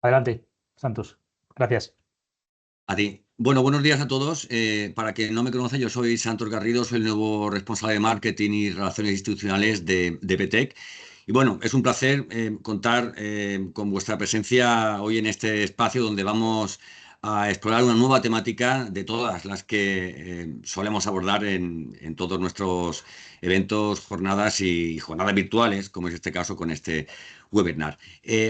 Adelante, Santos. Gracias. A ti. Bueno, buenos días a todos. Para quien no me conoce, yo soy Santos Garrido, soy el nuevo responsable de marketing y relaciones institucionales de PTEC. Y bueno, es un placer contar con vuestra presencia hoy en este espacio donde vamos a explorar una nueva temática de todas las que solemos abordar en todos nuestros eventos, jornadas y jornadas virtuales, como es este caso con este webinar.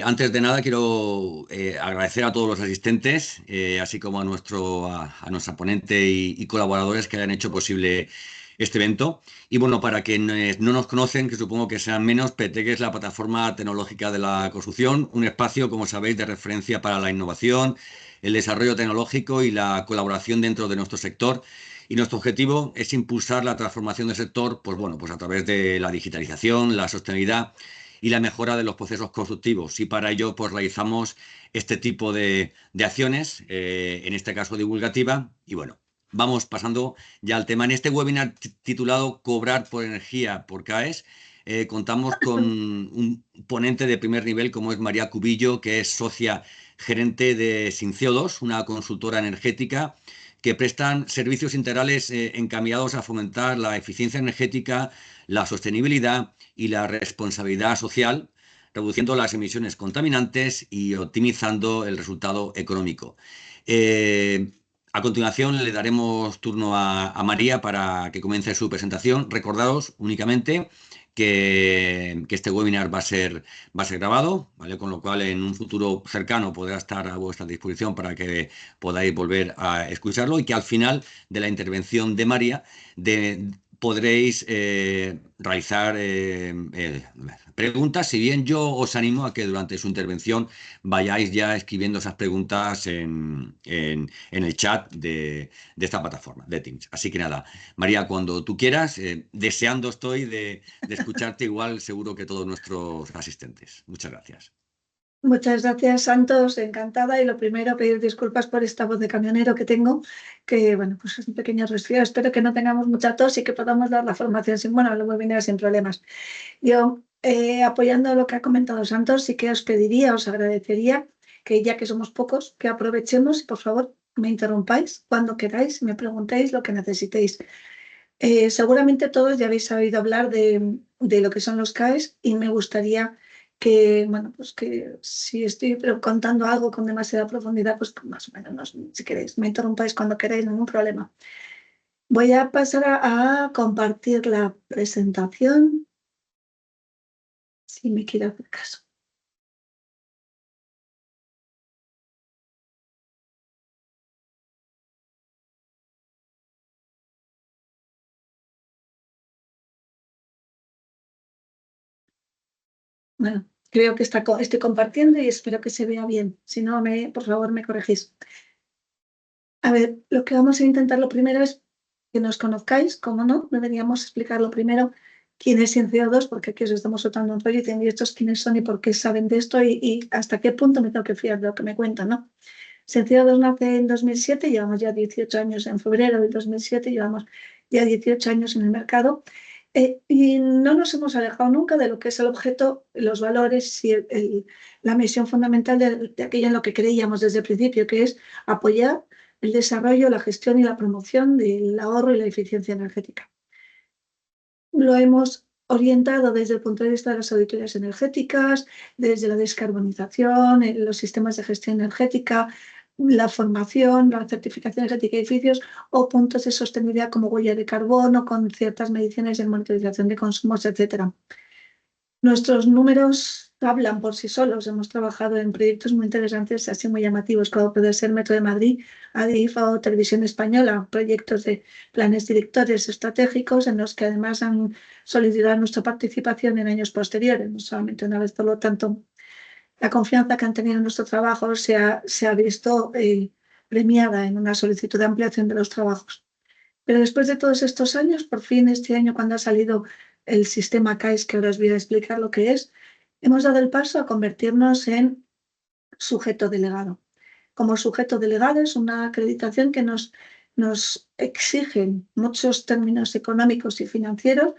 Antes de nada, quiero agradecer a todos los asistentes, así como a nuestra ponente y colaboradores que hayan hecho posible este evento. Y bueno, para quienes no nos conocen, que supongo que sean menos, PTEC es la plataforma tecnológica de la construcción, un espacio, como sabéis, de referencia para la innovación, el desarrollo tecnológico y la colaboración dentro de nuestro sector. Y nuestro objetivo es impulsar la transformación del sector, pues bueno, pues a través de la digitalización, la sostenibilidad y la mejora de los procesos constructivos. Y para ello, pues realizamos este tipo de acciones, en este caso divulgativa. Y bueno, vamos pasando ya al tema. En este webinar titulado Cobrar por energía por CAES, contamos con un ponente de primer nivel como es María Cubillo, que es socia gerente de Sin CO2, una consultora energética que prestan servicios integrales encaminados a fomentar la eficiencia energética, la sostenibilidad y la responsabilidad social, reduciendo las emisiones contaminantes y optimizando el resultado económico. A continuación le daremos turno a María para que comience su presentación. Recordaros únicamente que este webinar va a ser grabado, ¿vale? Con lo cual en un futuro cercano podrá estar a vuestra disposición para que podáis volver a escucharlo y que al final de la intervención de María podréis realizar preguntas, si bien yo os animo a que durante su intervención vayáis ya escribiendo esas preguntas en el chat de esta plataforma, de Teams. Así que nada, María, cuando tú quieras, deseando estoy de escucharte igual seguro que todos nuestros asistentes. Muchas gracias. Muchas gracias, Santos, encantada. Y lo primero, pedir disculpas por esta voz de camionero que tengo, que bueno, pues es un pequeño resfriado. Espero que no tengamos mucha tos y que podamos dar la formación sin, bueno, el webinar sin problemas. Yo, apoyando lo que ha comentado Santos, sí que os pediría, os agradecería que ya que somos pocos, que aprovechemos y por favor me interrumpáis cuando queráis, me preguntéis lo que necesitéis. Seguramente todos ya habéis oído hablar de lo que son los CAES y me gustaría que, bueno, pues que si estoy contando algo con demasiada profundidad, pues más o menos, si queréis, me interrumpáis cuando queráis, ningún problema. Voy a pasar a compartir la presentación, si me quiere hacer caso. Bueno, creo que estoy compartiendo y espero que se vea bien. Si no, por favor, me corregís. A ver, lo que vamos a intentar lo primero es que nos conozcáis, como no, deberíamos explicar lo primero quién es Sin CO2, porque aquí os estamos soltando un rollo y diciendo, ¿y estos quiénes son y por qué saben de esto y hasta qué punto me tengo que fiar de lo que me cuentan, ¿no? Sin CO2 nace en 2007, llevamos ya 18 años en febrero del 2007, llevamos ya 18 años en el mercado y no nos hemos alejado nunca de lo que es el objeto, los valores y la misión fundamental de aquello en lo que creíamos desde el principio, que es apoyar el desarrollo, la gestión y la promoción del ahorro y la eficiencia energética. Lo hemos orientado desde el punto de vista de las auditorías energéticas, desde la descarbonización, los sistemas de gestión energética, la formación, la certificación energética de edificios o puntos de sostenibilidad como huella de carbono, con ciertas mediciones de monitorización de consumos, etc. Nuestros números hablan por sí solos. Hemos trabajado en proyectos muy interesantes, así muy llamativos, como puede ser Metro de Madrid, ADIF o Televisión Española, proyectos de planes directores estratégicos en los que además han solicitado nuestra participación en años posteriores, no solamente una vez. Por lo tanto, la confianza que han tenido en nuestro trabajo se ha visto premiada en una solicitud de ampliación de los trabajos. Pero después de todos estos años, por fin este año cuando ha salido el sistema CAES, que ahora os voy a explicar lo que es, hemos dado el paso a convertirnos en sujeto delegado. Como sujeto delegado es una acreditación que nos exigen muchos términos económicos y financieros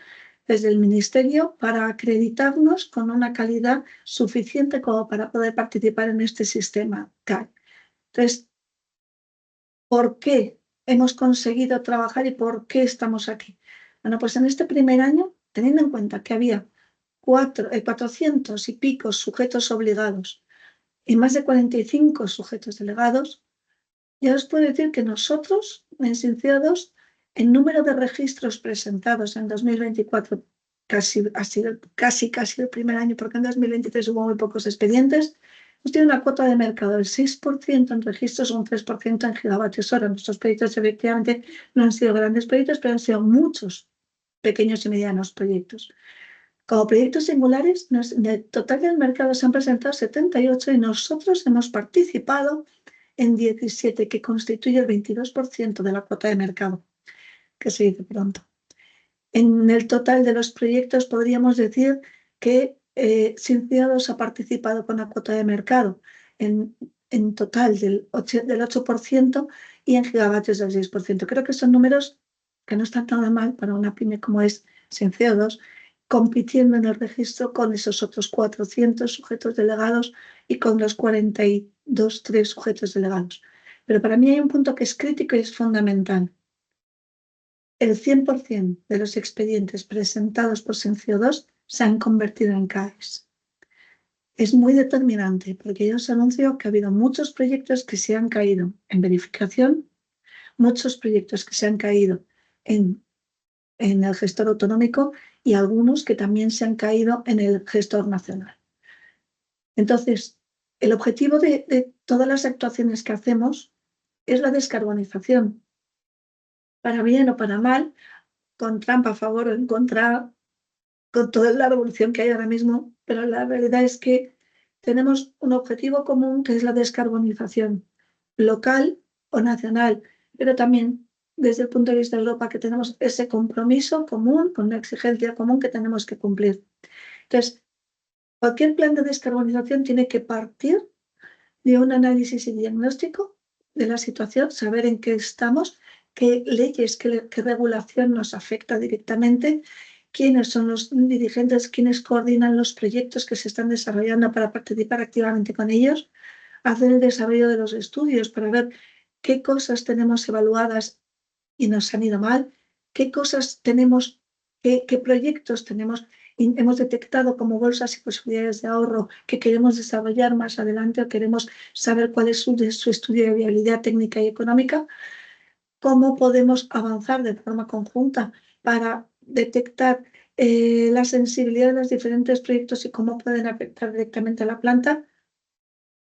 desde el Ministerio para acreditarnos con una calidad suficiente como para poder participar en este sistema CAE. Entonces, ¿por qué hemos conseguido trabajar y por qué estamos aquí? Bueno, pues en este primer año, teniendo en cuenta que había 400 y pico sujetos obligados y más de 45 sujetos delegados, ya os puedo decir que nosotros, en Cienciados, el número de registros presentados en 2024 ha sido casi el primer año, porque en 2023 hubo muy pocos expedientes. Hemos tenido una cuota de mercado del 6% en registros, un 3% en gigavatios hora. Nuestros proyectos efectivamente no han sido grandes proyectos, pero han sido muchos pequeños y medianos proyectos. Como proyectos singulares, del total del mercado se han presentado 78 y nosotros hemos participado en 17, que constituye el 22% de la cuota de mercado, que se dice pronto. En el total de los proyectos podríamos decir que Cienciados ha participado con la cuota de mercado en total del 8% y en gigavatios del 6%. Creo que son números que no están nada mal para una pyme como es Cienciados, compitiendo en el registro con esos otros 400 sujetos delegados y con los 3 sujetos delegados. Pero para mí hay un punto que es crítico y es fundamental. El 100% de los expedientes presentados por Cienciados se han convertido en CAEs. Es muy determinante porque yo os anuncio que ha habido muchos proyectos que se han caído en verificación, muchos proyectos que se han caído en el gestor autonómico y algunos que también se han caído en el gestor nacional. Entonces, el objetivo de todas las actuaciones que hacemos es la descarbonización, para bien o para mal, con Trump a favor o en contra, con toda la revolución que hay ahora mismo, pero la realidad es que tenemos un objetivo común que es la descarbonización local o nacional, pero también desde el punto de vista de Europa, que tenemos ese compromiso común, con una exigencia común que tenemos que cumplir. Entonces, cualquier plan de descarbonización tiene que partir de un análisis y diagnóstico de la situación, saber en qué estamos, qué leyes, qué regulación nos afecta directamente, quiénes son los dirigentes, quiénes coordinan los proyectos que se están desarrollando para participar activamente con ellos, hacer el desarrollo de los estudios para ver qué cosas tenemos evaluadas y nos han ido mal, qué cosas tenemos, qué proyectos hemos detectado como bolsas y posibilidades de ahorro que queremos desarrollar más adelante o queremos saber cuál es su estudio de viabilidad técnica y económica, cómo podemos avanzar de forma conjunta para detectar la sensibilidad de los diferentes proyectos y cómo pueden afectar directamente a la planta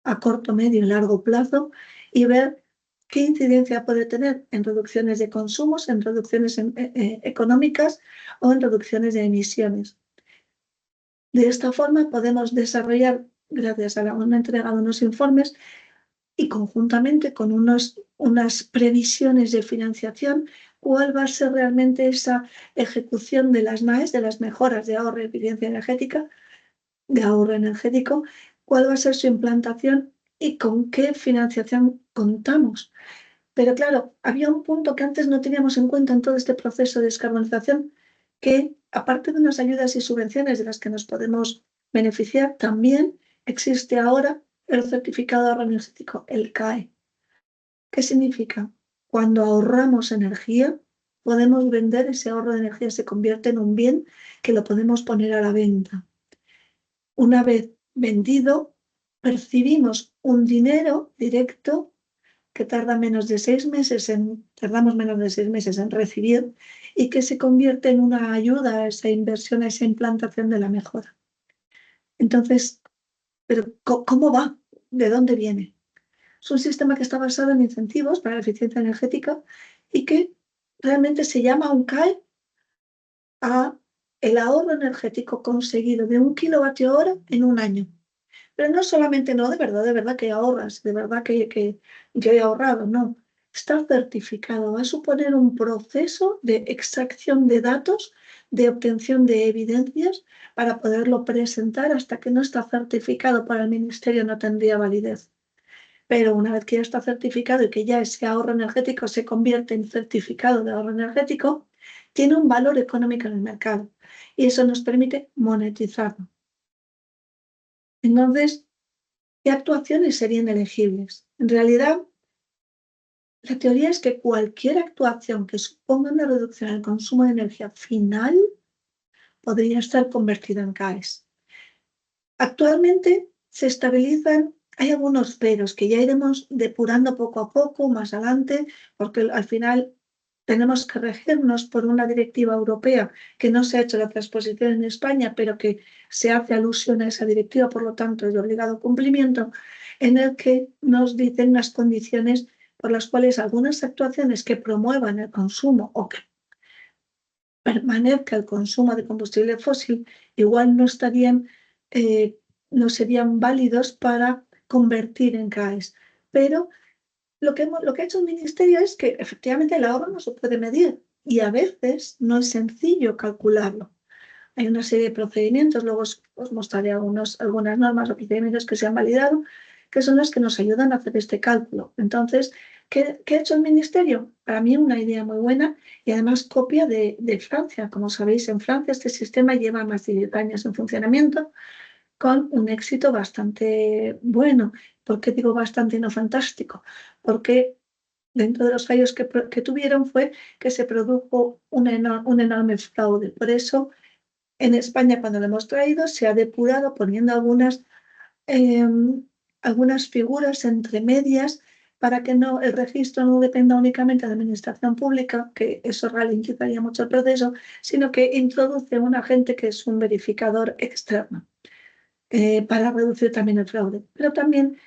a corto, medio y largo plazo y ver qué incidencia puede tener en reducciones de consumos, en reducciones económicas o en reducciones de emisiones. De esta forma podemos desarrollar, gracias a una entrega de unos informes y conjuntamente con unas previsiones de financiación, cuál va a ser realmente esa ejecución de las MAEs, de las mejoras de ahorro y eficiencia energética, de ahorro energético, cuál va a ser su implantación y con qué financiación contamos. Pero claro, había un punto que antes no teníamos en cuenta en todo este proceso de descarbonización, que aparte de unas ayudas y subvenciones de las que nos podemos beneficiar, también existe ahora el certificado de ahorro energético, el CAE. ¿Qué significa? Cuando ahorramos energía, podemos vender ese ahorro de energía, se convierte en un bien que lo podemos poner a la venta. Una vez vendido, percibimos un dinero directo que tardamos menos de 6 meses en recibir y que se convierte en una ayuda a esa inversión, a esa implantación de la mejora. Entonces, ¿pero cómo va? ¿De dónde viene? Es un sistema que está basado en incentivos para la eficiencia energética y que realmente se llama un CAE a el ahorro energético conseguido de 1 kilovatio hora en un año. Pero no solamente de verdad que ahorras, de verdad que yo he ahorrado, no. Está certificado, va a suponer un proceso de extracción de datos, de obtención de evidencias para poderlo presentar. Hasta que no está certificado por el Ministerio no tendría validez. Pero una vez que ya está certificado y que ya ese ahorro energético se convierte en certificado de ahorro energético, tiene un valor económico en el mercado. y eso nos permite monetizarlo. Entonces, ¿qué actuaciones serían elegibles? En realidad, la teoría es que cualquier actuación que suponga una reducción en el consumo de energía final podría estar convertida en CAEs. Actualmente se estabilizan, hay algunos peros que ya iremos depurando poco a poco más adelante, porque al final tenemos que regirnos por una directiva europea que no se ha hecho la transposición en España, pero que se hace alusión a esa directiva, por lo tanto es de obligado cumplimiento, en el que nos dicen unas condiciones por las cuales algunas actuaciones que promuevan el consumo o que permanezca el consumo de combustible fósil igual no serían válidos para convertir en CAEs. Pero lo que ha hecho el Ministerio es que efectivamente el ahorro no se puede medir y a veces no es sencillo calcularlo. Hay una serie de procedimientos, luego os mostraré algunas normas o procedimientos que se han validado, que son los que nos ayudan a hacer este cálculo. Entonces, ¿qué ha hecho el Ministerio? Para mí una idea muy buena y además copia de Francia. Como sabéis, en Francia este sistema lleva más de 10 años en funcionamiento con un éxito bastante bueno. ¿Por qué digo bastante y no fantástico? Porque dentro de los fallos que tuvieron fue que se produjo un enorme fraude. Por eso, en España, cuando lo hemos traído, se ha depurado poniendo algunas figuras entre medias para que el registro no dependa únicamente de la administración pública, que eso ralentizaría mucho el proceso, sino que introduce un agente que es un verificador externo para reducir también el fraude. Pero también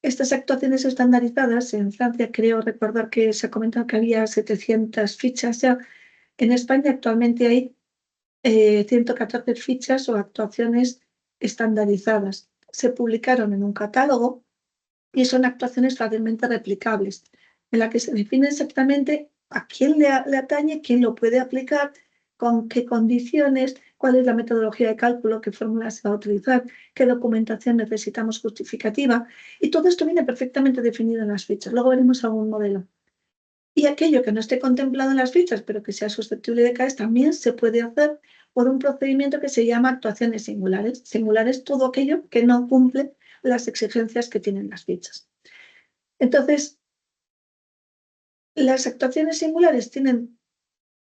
estas actuaciones estandarizadas, en Francia creo recordar que se ha comentado que había 700 fichas ya. En España actualmente hay 114 fichas o actuaciones estandarizadas. Se publicaron en un catálogo y son actuaciones fácilmente replicables, en la que se define exactamente a quién le atañe, quién lo puede aplicar, con qué condiciones, cuál es la metodología de cálculo, qué fórmula se va a utilizar, qué documentación necesitamos justificativa, y todo esto viene perfectamente definido en las fichas. Luego veremos algún modelo. Y aquello que no esté contemplado en las fichas, pero que sea susceptible de CAEs, también se puede hacer por un procedimiento que se llama actuaciones singulares. Singulares, todo aquello que no cumple las exigencias que tienen las fichas. Entonces, las actuaciones singulares tienen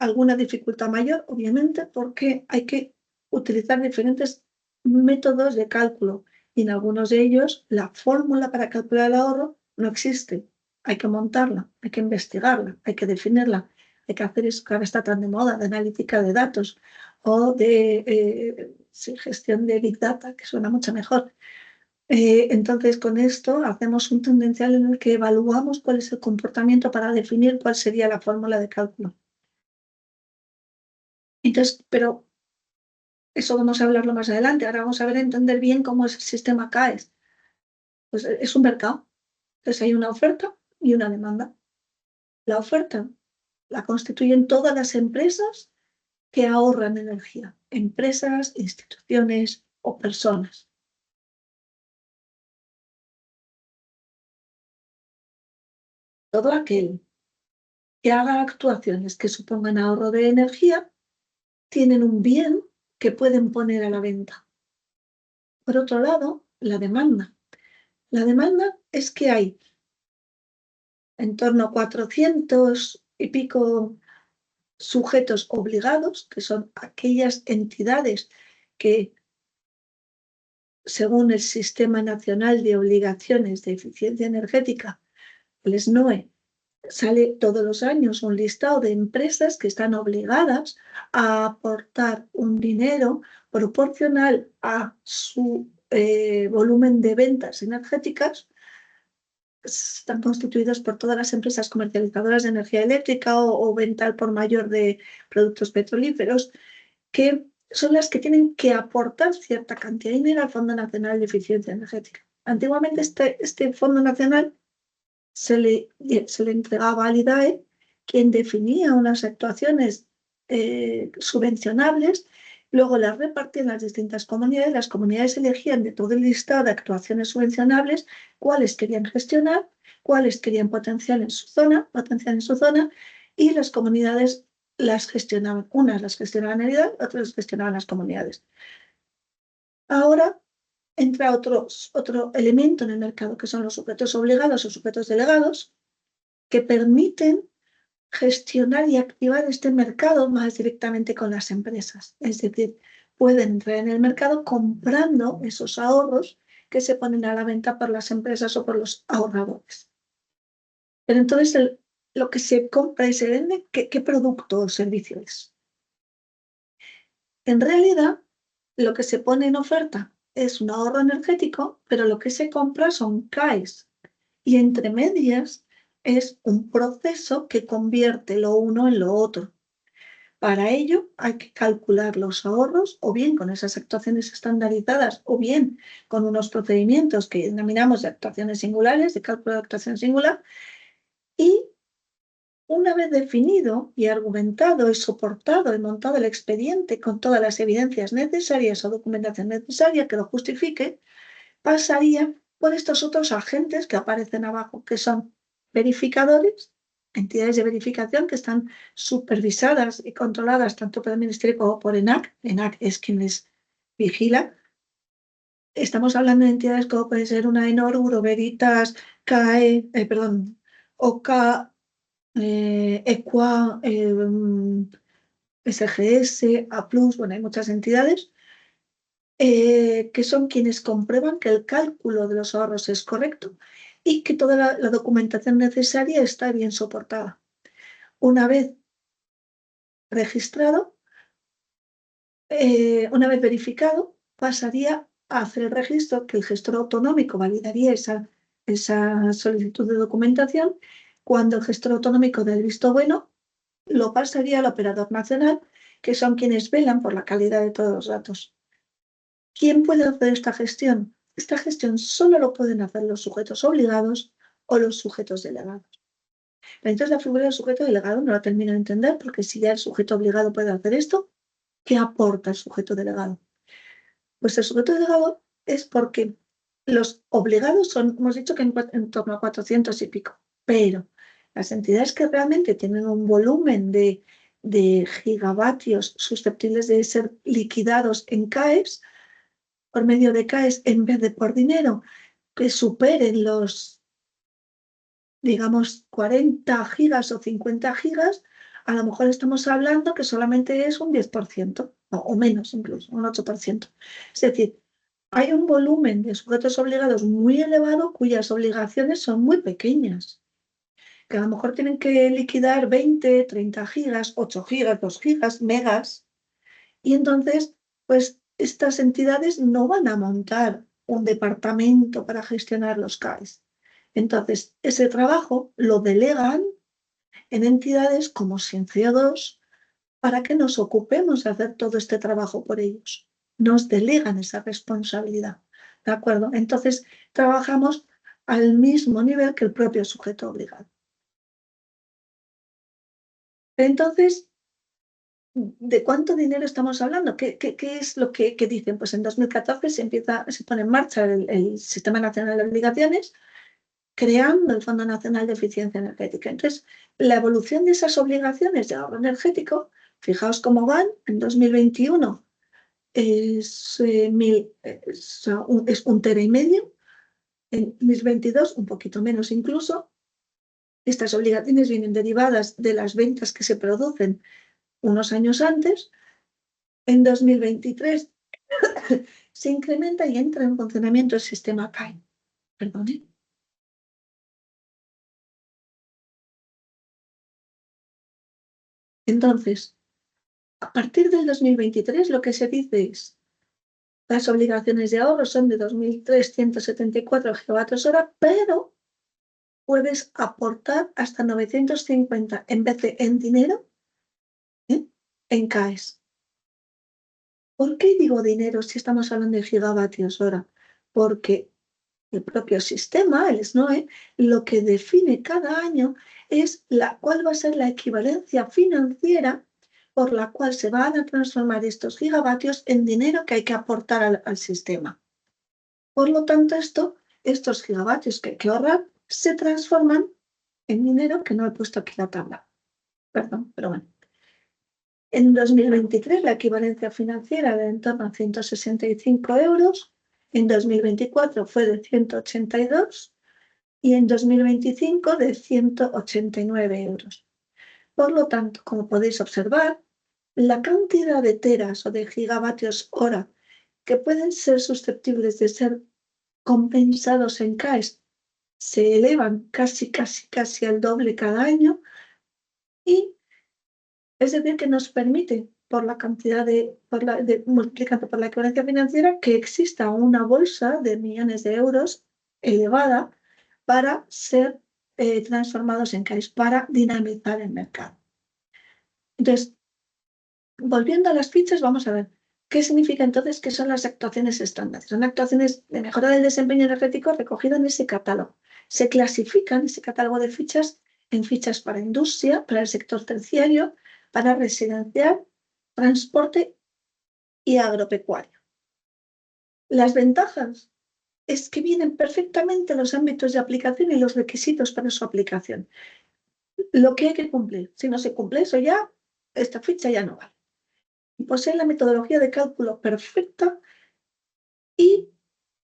alguna dificultad mayor, obviamente, porque hay que utilizar diferentes métodos de cálculo y en algunos de ellos la fórmula para calcular el ahorro no existe. Hay que montarla, hay que investigarla, hay que definirla, hay que hacer eso que ahora está tan de moda, de analítica de datos o de gestión de Big Data, que suena mucho mejor. Entonces, con esto hacemos un tendencial en el que evaluamos cuál es el comportamiento para definir cuál sería la fórmula de cálculo. Entonces, pero eso vamos a hablarlo más adelante. Ahora vamos a entender bien cómo es el sistema CAEs. Pues es un mercado. Entonces hay una oferta y una demanda. La oferta la constituyen todas las empresas que ahorran energía. Empresas, instituciones o personas. Todo aquel que haga actuaciones que supongan ahorro de energía tienen un bien que pueden poner a la venta. Por otro lado, la demanda. La demanda es que hay en torno a 400 y pico sujetos obligados, que son aquellas entidades que, según el Sistema Nacional de Obligaciones de Eficiencia Energética, el SNOE, sale todos los años un listado de empresas que están obligadas a aportar un dinero proporcional a su volumen de ventas energéticas. Están constituidos por todas las empresas comercializadoras de energía eléctrica o venta al por mayor de productos petrolíferos, que son las que tienen que aportar cierta cantidad de dinero al Fondo Nacional de Eficiencia Energética. Antiguamente este Fondo Nacional se le entregaba al IDAE, quien definía unas actuaciones subvencionables, luego las repartían en las distintas comunidades, las comunidades elegían de todo el listado de actuaciones subvencionables cuáles querían gestionar, cuáles querían potenciar en su zona, y las comunidades las gestionaban, unas las gestionaban en unidad, otras las gestionaban las comunidades. Ahora entra otro elemento en el mercado, que son los sujetos obligados o sujetos delegados, que permiten gestionar y activar este mercado más directamente con las empresas. Es decir, pueden entrar en el mercado comprando esos ahorros que se ponen a la venta por las empresas o por los ahorradores. Pero entonces lo que se compra y se vende, ¿qué producto o servicio es? En realidad, lo que se pone en oferta es un ahorro energético, pero lo que se compra son CAEs. Y entre medias es un proceso que convierte lo uno en lo otro. Para ello hay que calcular los ahorros o bien con esas actuaciones estandarizadas o bien con unos procedimientos que denominamos de actuaciones singulares, de cálculo de actuación singular, y una vez definido y argumentado y soportado y montado el expediente con todas las evidencias necesarias o documentación necesaria que lo justifique, pasaría por estos otros agentes que aparecen abajo, que son verificadores, entidades de verificación que están supervisadas y controladas tanto por el Ministerio como por ENAC. ENAC es quien les vigila. Estamos hablando de entidades como puede ser una ENOR, Buroveritas, CAE, OCA, EQUA, SGS, A+, bueno, hay muchas entidades que son quienes comprueban que el cálculo de los ahorros es correcto y que toda la documentación necesaria está bien soportada. Una vez registrado, una vez verificado, pasaría a hacer el registro, que el gestor autonómico validaría esa solicitud de documentación. Cuando el gestor autonómico dé el visto bueno, lo pasaría al operador nacional, que son quienes velan por la calidad de todos los datos. ¿Quién puede hacer esta gestión? Esta gestión solo lo pueden hacer los sujetos obligados o los sujetos delegados. Pero entonces la figura del sujeto delegado no la termino de entender, porque si ya el sujeto obligado puede hacer esto, ¿qué aporta el sujeto delegado? Pues el sujeto delegado es porque los obligados son, hemos dicho que en torno a 400 y pico, pero las entidades que realmente tienen un volumen de gigavatios susceptibles de ser liquidados en CAEs, por medio de CAEs en vez de por dinero, que superen los, digamos, 40 gigas o 50 gigas, a lo mejor estamos hablando que solamente es un 10%, o menos incluso, un 8%. Es decir, hay un volumen de sujetos obligados muy elevado cuyas obligaciones son muy pequeñas, que a lo mejor tienen que liquidar 20, 30 gigas, 8 gigas, 2 gigas, megas, y entonces, pues estas entidades no van a montar un departamento para gestionar los CAEs. Entonces, ese trabajo lo delegan en entidades como SINCEO2 para que nos ocupemos de hacer todo este trabajo por ellos. Nos delegan esa responsabilidad, ¿de acuerdo? Entonces, trabajamos al mismo nivel que el propio sujeto obligado. Entonces, ¿de cuánto dinero estamos hablando? ¿Qué es lo que dicen? Pues en 2014 se pone en marcha el Sistema Nacional de Obligaciones, creando el Fondo Nacional de Eficiencia Energética. Entonces, la evolución de esas obligaciones de ahorro energético, fijaos cómo van. En 2021 es 1,5 tera. En 2022 un poquito menos incluso. Estas obligaciones vienen derivadas de las ventas que se producen unos años antes. En 2023 se incrementa y entra en funcionamiento el sistema CAE. Perdone. Entonces, a partir del 2023 lo que se dice es: las obligaciones de ahorro son de 2.374 gigavatios hora, pero puedes aportar hasta 950 en vez de en dinero, en CAEs. ¿Por qué digo dinero si estamos hablando de gigavatios hora? Porque el propio sistema, el SNOE, lo que define cada año es cuál va a ser la equivalencia financiera por la cual se van a transformar estos gigavatios en dinero que hay que aportar al sistema. Por lo tanto, estos gigavatios que hay que ahorrar se transforman en dinero, que no he puesto aquí la tabla. Perdón, pero bueno. En 2023 la equivalencia financiera era de en torno a 165 euros, en 2024 fue de 182 y en 2025 de 189 euros. Por lo tanto, como podéis observar, la cantidad de teras o de gigavatios hora que pueden ser susceptibles de ser compensados en CAES se elevan casi al doble cada año, y es decir, que nos permite, por la cantidad multiplicando por la equivalencia financiera, que exista una bolsa de millones de euros elevada para ser transformados en CAES, para dinamizar el mercado. Entonces, volviendo a las fichas, vamos a ver qué significa entonces qué son las actuaciones estándares. Son actuaciones de mejora del desempeño energético recogidas en ese catálogo. Se clasifican ese catálogo de fichas en fichas para industria, para el sector terciario, para residencial, transporte y agropecuario. Las ventajas es que vienen perfectamente los ámbitos de aplicación y los requisitos para su aplicación. Lo que hay que cumplir. Si no se cumple eso ya, esta ficha ya no vale. Posee la metodología de cálculo perfecta y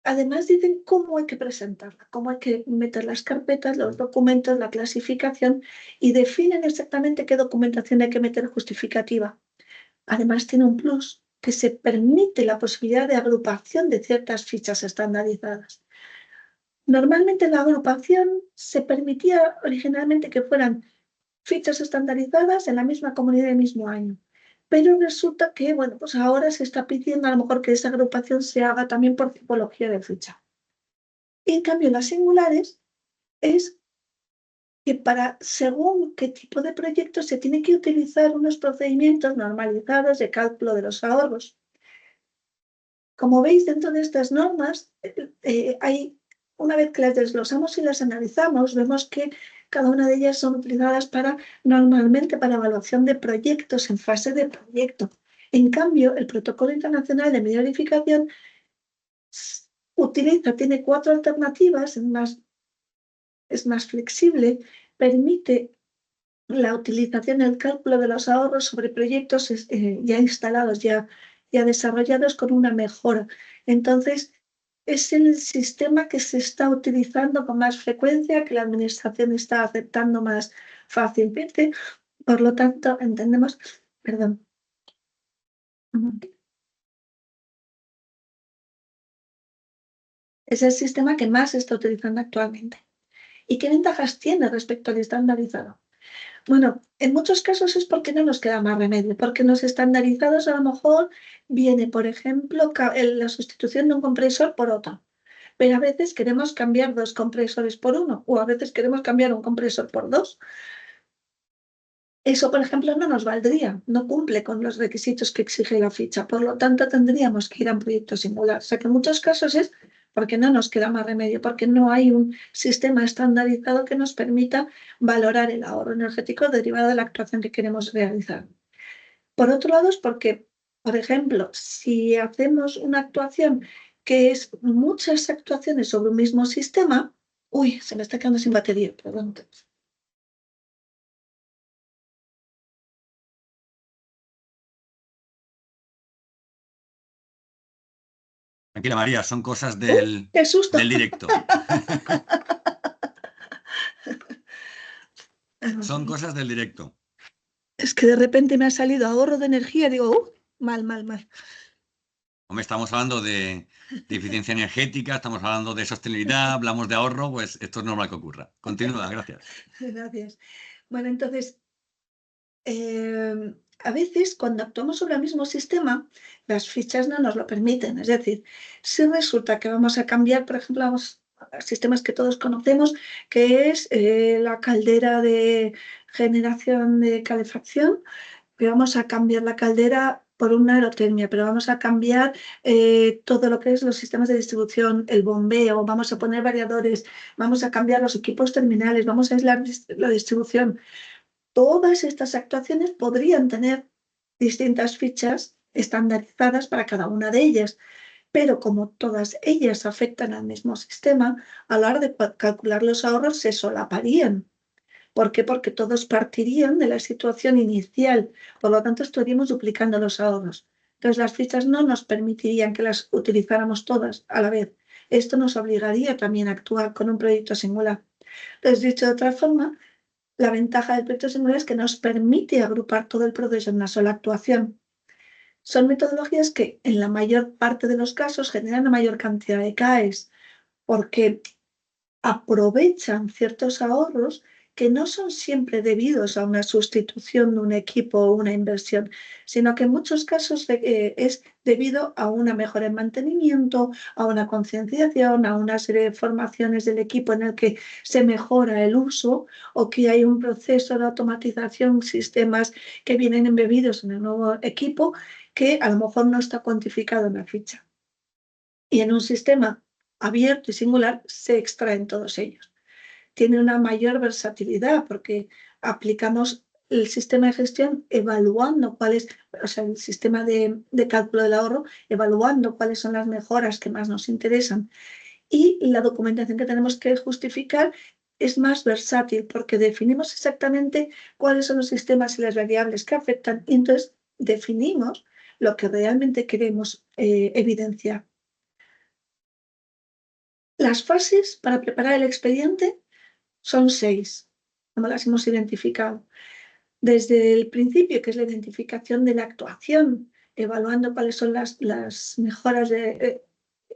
además dicen cómo hay que presentarla, cómo hay que meter las carpetas, los documentos, la clasificación, y definen exactamente qué documentación hay que meter justificativa. Además tiene un plus, que se permite la posibilidad de agrupación de ciertas fichas estandarizadas. Normalmente la agrupación se permitía originalmente que fueran fichas estandarizadas en la misma comunidad del mismo año. Pero resulta que, bueno, pues ahora se está pidiendo a lo mejor que esa agrupación se haga también por tipología de ficha. Y en cambio, las singulares es que para según qué tipo de proyecto se tiene que utilizar unos procedimientos normalizados de cálculo de los ahorros. Como veis, dentro de estas normas, una vez que las desglosamos y las analizamos, vemos que cada una de ellas son utilizadas normalmente para evaluación de proyectos en fase de proyecto. En cambio, el Protocolo Internacional de Media Verificación tiene 4 alternativas, es más flexible, permite la utilización, el cálculo de los ahorros sobre proyectos ya instalados, ya desarrollados con una mejora. Entonces, es el sistema que se está utilizando con más frecuencia, que la administración está aceptando más fácilmente. Por lo tanto, entendemos, perdón. Es el sistema que más se está utilizando actualmente. ¿Y qué ventajas tiene respecto al estandarizado? Bueno, en muchos casos es porque no nos queda más remedio, porque en los estandarizados a lo mejor viene, por ejemplo, la sustitución de un compresor por otro. Pero a veces queremos cambiar 2 compresores por 1, o a veces queremos cambiar un compresor por 2. Eso, por ejemplo, no nos valdría, no cumple con los requisitos que exige la ficha. Por lo tanto, tendríamos que ir a un proyecto singular. O sea que en muchos casos es porque no nos queda más remedio, porque no hay un sistema estandarizado que nos permita valorar el ahorro energético derivado de la actuación que queremos realizar. Por otro lado, es porque, por ejemplo, si hacemos una actuación que es muchas actuaciones sobre un mismo sistema, uy, se me está quedando sin batería, perdón. Tranquila, María, son cosas ¡Qué susto! del directo. Son cosas del directo. Es que de repente me ha salido ahorro de energía, digo, mal. Hombre, estamos hablando de eficiencia energética, estamos hablando de sostenibilidad, hablamos de ahorro, pues esto es normal que ocurra. Continúa, gracias. Gracias. Bueno, entonces, a veces cuando actuamos sobre el mismo sistema, las fichas no nos lo permiten. Es decir, si resulta que vamos a cambiar, por ejemplo, a sistemas que todos conocemos, que es la caldera de generación de calefacción, que vamos a cambiar la caldera por una aerotermia, pero vamos a cambiar todo lo que es los sistemas de distribución, el bombeo, vamos a poner variadores, vamos a cambiar los equipos terminales, vamos a aislar la distribución. Todas estas actuaciones podrían tener distintas fichas estandarizadas para cada una de ellas, pero como todas ellas afectan al mismo sistema, a la hora de calcular los ahorros se solaparían. ¿Por qué? Porque todos partirían de la situación inicial, por lo tanto estaríamos duplicando los ahorros. Entonces las fichas no nos permitirían que las utilizáramos todas a la vez. Esto nos obligaría también a actuar con un proyecto singular. Entonces, dicho de otra forma, la ventaja del proyecto singular es que nos permite agrupar todo el proceso en una sola actuación. Son metodologías que en la mayor parte de los casos generan una mayor cantidad de CAEs, porque aprovechan ciertos ahorros que no son siempre debidos a una sustitución de un equipo o una inversión, sino que en muchos casos es debido a una mejora en mantenimiento, a una concienciación, a una serie de formaciones del equipo en el que se mejora el uso o que hay un proceso de automatización, sistemas que vienen embebidos en el nuevo equipo que a lo mejor no está cuantificado en la ficha. Y en un sistema abierto y singular se extraen todos ellos. Tiene una mayor versatilidad porque aplicamos el sistema de gestión evaluando cuáles, o sea, el sistema de cálculo del ahorro, evaluando cuáles son las mejoras que más nos interesan. Y la documentación que tenemos que justificar es más versátil porque definimos exactamente cuáles son los sistemas y las variables que afectan y entonces definimos lo que realmente queremos evidenciar. Las fases para preparar el expediente son 6, como las hemos identificado. Desde el principio, que es la identificación de la actuación, evaluando cuáles son las mejoras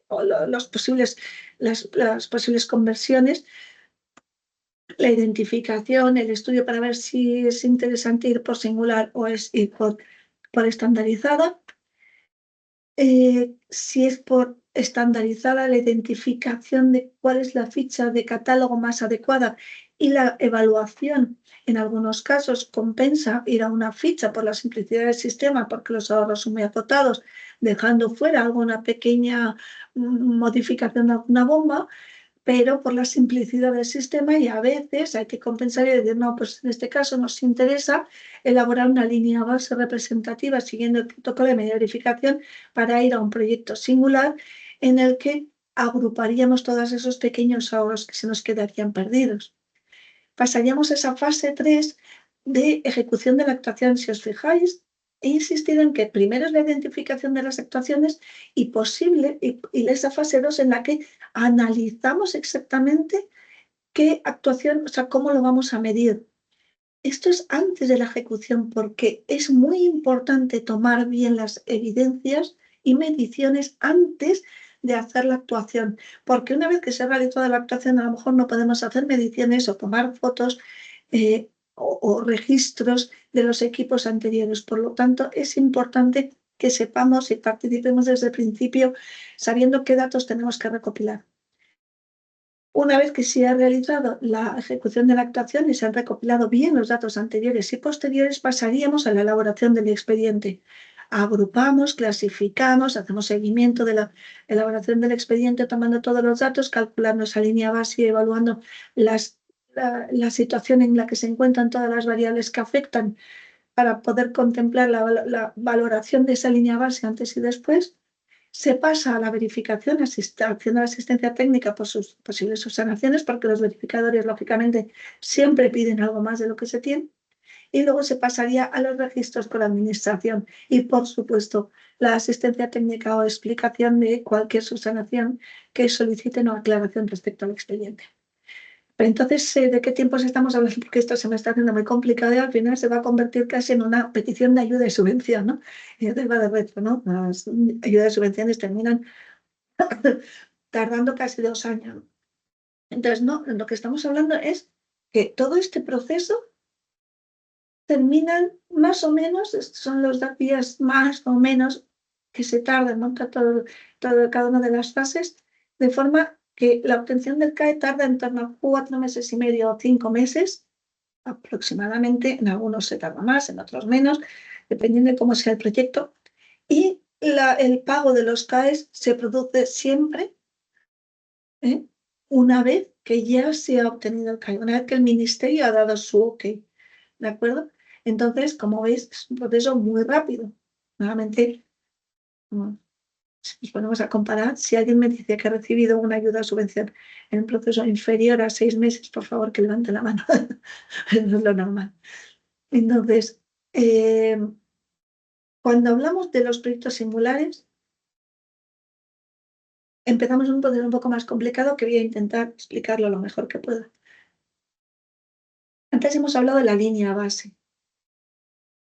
o las posibles conversiones, la identificación, el estudio para ver si es interesante ir por singular o es ir por estandarizada. Si es por estandarizada, la identificación de cuál es la ficha de catálogo más adecuada y la evaluación. En algunos casos compensa ir a una ficha por la simplicidad del sistema porque los ahorros son muy acotados, dejando fuera alguna pequeña modificación de alguna bomba, pero por la simplicidad del sistema y a veces hay que compensar y decir, no, pues en este caso nos interesa elaborar una línea base representativa siguiendo el protocolo de media verificación para ir a un proyecto singular en el que agruparíamos todos esos pequeños ahorros que se nos quedarían perdidos. Pasaríamos a esa fase 3 de ejecución de la actuación. Si os fijáis, he insistido en que primero es la identificación de las actuaciones y esa fase 2 en la que analizamos exactamente qué actuación, o sea, cómo lo vamos a medir. Esto es antes de la ejecución porque es muy importante tomar bien las evidencias y mediciones antes de hacer la actuación, porque una vez que se ha realizado la actuación a lo mejor no podemos hacer mediciones o tomar fotos o registros de los equipos anteriores. Por lo tanto, es importante que sepamos y participemos desde el principio sabiendo qué datos tenemos que recopilar. Una vez que se ha realizado la ejecución de la actuación y se han recopilado bien los datos anteriores y posteriores, pasaríamos a la elaboración del expediente. Agrupamos, clasificamos, hacemos seguimiento de la elaboración del expediente tomando todos los datos, calculando esa línea base y evaluando la situación en la que se encuentran todas las variables que afectan para poder contemplar la valoración de esa línea base antes y después. Se pasa a la verificación haciendo la asistencia técnica por sus posibles subsanaciones, porque los verificadores, lógicamente, siempre piden algo más de lo que se tiene. Y luego se pasaría a los registros con la administración y, por supuesto, la asistencia técnica o explicación de cualquier subsanación que soliciten o aclaración respecto al expediente. Pero entonces, ¿de qué tiempos estamos hablando? Porque esto se me está haciendo muy complicado y al final se va a convertir casi en una petición de ayuda y subvención, ¿no? Y es va de retro, ¿no? Las ayudas y subvenciones terminan tardando casi 2 años. Entonces, no, lo que estamos hablando es que todo este proceso terminan más o menos, son los días más o menos que se tarda en montar cada una de las fases, de forma que la obtención del CAE tarda en torno a 4 meses y medio o 5 meses aproximadamente. En algunos se tarda más, en otros menos, dependiendo de cómo sea el proyecto. Y el pago de los CAEs se produce siempre una vez que ya se ha obtenido el CAE, una vez que el ministerio ha dado su OK. ¿De acuerdo? Entonces, como veis, es un proceso muy rápido. Nuevamente, Si nos ponemos a comparar, si alguien me dice que ha recibido una ayuda o subvención en un proceso inferior a 6 meses, por favor, que levante la mano. No es lo normal. Entonces, cuando hablamos de los proyectos singulares, empezamos un poder un poco más complicado que voy a intentar explicarlo lo mejor que pueda. Antes hemos hablado de la línea base.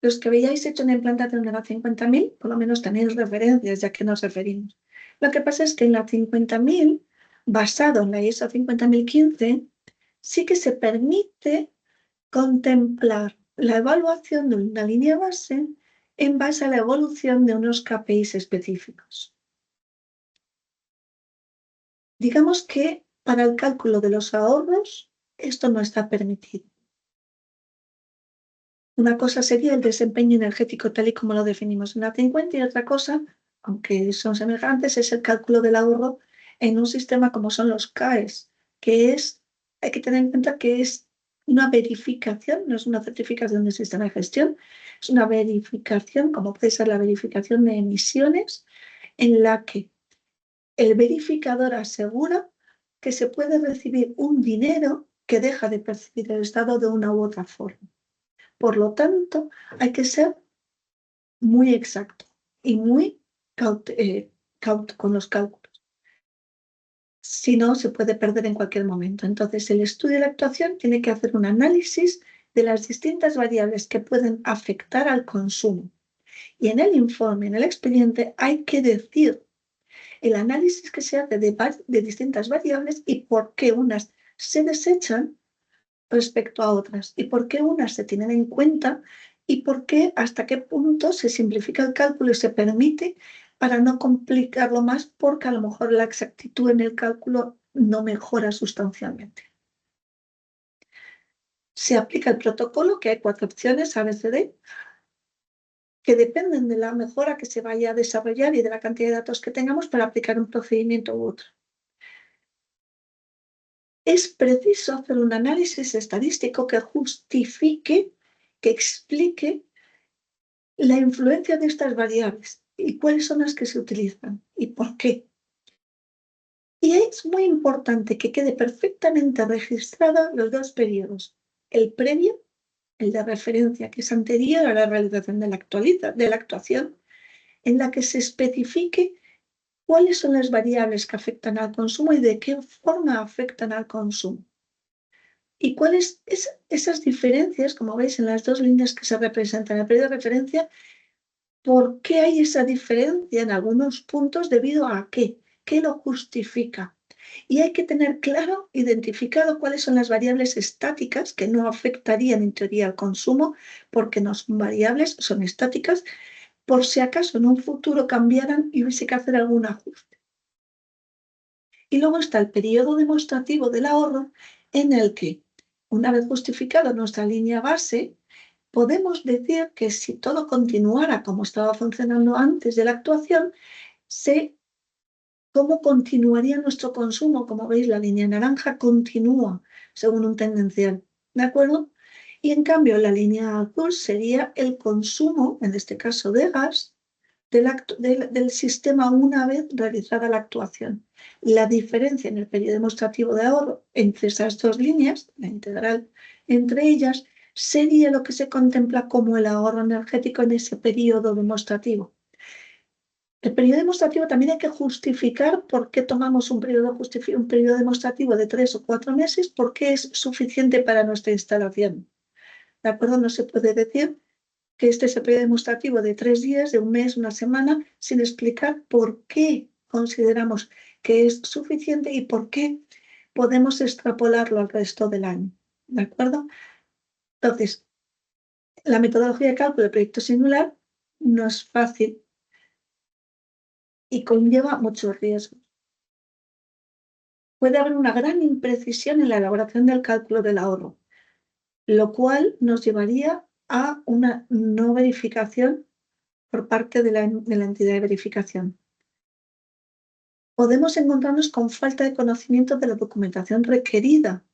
Los que habéis hecho una implantación de la 50.000, por lo menos tenéis referencias, ya que nos referimos. Lo que pasa es que en la 50.000, basado en la ISO 50.015, sí que se permite contemplar la evaluación de una línea base en base a la evolución de unos KPIs específicos. Digamos que para el cálculo de los ahorros, esto no está permitido. Una cosa sería el desempeño energético tal y como lo definimos en la 50 y otra cosa, aunque son semejantes, es el cálculo del ahorro en un sistema como son los CAES, que hay que tener en cuenta que es una verificación, no es una certificación del sistema de gestión, es una verificación, como puede ser la verificación de emisiones, en la que el verificador asegura que se puede recibir un dinero que deja de percibir el Estado de una u otra forma. Por lo tanto, hay que ser muy exacto y muy cauto con los cálculos. Si no, se puede perder en cualquier momento. Entonces, el estudio de la actuación tiene que hacer un análisis de las distintas variables que pueden afectar al consumo. Y en el informe, en el expediente, hay que decir el análisis que se hace de distintas variables y por qué unas se desechan respecto a otras y por qué unas se tienen en cuenta y por qué, hasta qué punto se simplifica el cálculo y se permite para no complicarlo más, porque a lo mejor la exactitud en el cálculo no mejora sustancialmente. Se aplica el protocolo, que hay 4 opciones ABCD, que dependen de la mejora que se vaya a desarrollar y de la cantidad de datos que tengamos para aplicar un procedimiento u otro. Es preciso hacer un análisis estadístico que justifique, que explique la influencia de estas variables y cuáles son las que se utilizan y por qué. Y es muy importante que quede perfectamente registrada los 2 periodos. El previo, el de referencia, que es anterior a la realización de la actuación, en la que se especifique cuáles son las variables que afectan al consumo y de qué forma afectan al consumo. Y cuáles esas diferencias, como veis en las 2 líneas que se representan en el periodo de referencia, ¿por qué hay esa diferencia en algunos puntos? ¿Debido a qué? ¿Qué lo justifica? Y hay que tener claro, identificado cuáles son las variables estáticas que no afectarían en teoría al consumo, porque no son variables, son estáticas, por si acaso en un futuro cambiaran y hubiese que hacer algún ajuste. Y luego está el periodo demostrativo del ahorro, en el que, una vez justificado nuestra línea base, podemos decir que si todo continuara como estaba funcionando antes de la actuación, sé cómo continuaría nuestro consumo. Como veis, la línea naranja continúa según un tendencial, ¿de acuerdo? Y en cambio, la línea azul sería el consumo, en este caso de gas, del sistema una vez realizada la actuación. La diferencia en el periodo demostrativo de ahorro entre esas 2 líneas, la integral entre ellas, sería lo que se contempla como el ahorro energético en ese periodo demostrativo. El periodo demostrativo también hay que justificar por qué tomamos un periodo demostrativo de 3 o 4 meses, porque es suficiente para nuestra instalación. ¿De acuerdo? No se puede decir que este es el periodo demostrativo de 3 días, de un mes, una semana, sin explicar por qué consideramos que es suficiente y por qué podemos extrapolarlo al resto del año. ¿De acuerdo? Entonces, la metodología de cálculo del proyecto singular no es fácil y conlleva muchos riesgos. Puede haber una gran imprecisión en la elaboración del cálculo del ahorro, lo cual nos llevaría a una no verificación por parte de la entidad de verificación. Podemos encontrarnos con falta de conocimiento de la documentación requerida.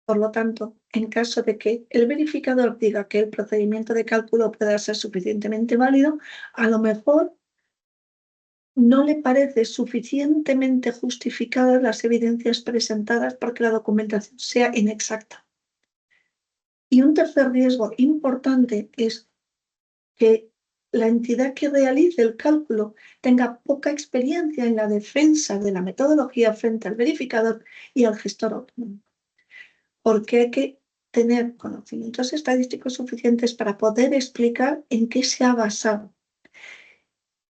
Por lo tanto, en caso de que el verificador diga que el procedimiento de cálculo pueda ser suficientemente válido, a lo mejor no le parece suficientemente justificadas las evidencias presentadas porque la documentación sea inexacta. Y un tercer riesgo importante es que la entidad que realice el cálculo tenga poca experiencia en la defensa de la metodología frente al verificador y al gestor autónomo. Porque hay que tener conocimientos estadísticos suficientes para poder explicar en qué se ha basado.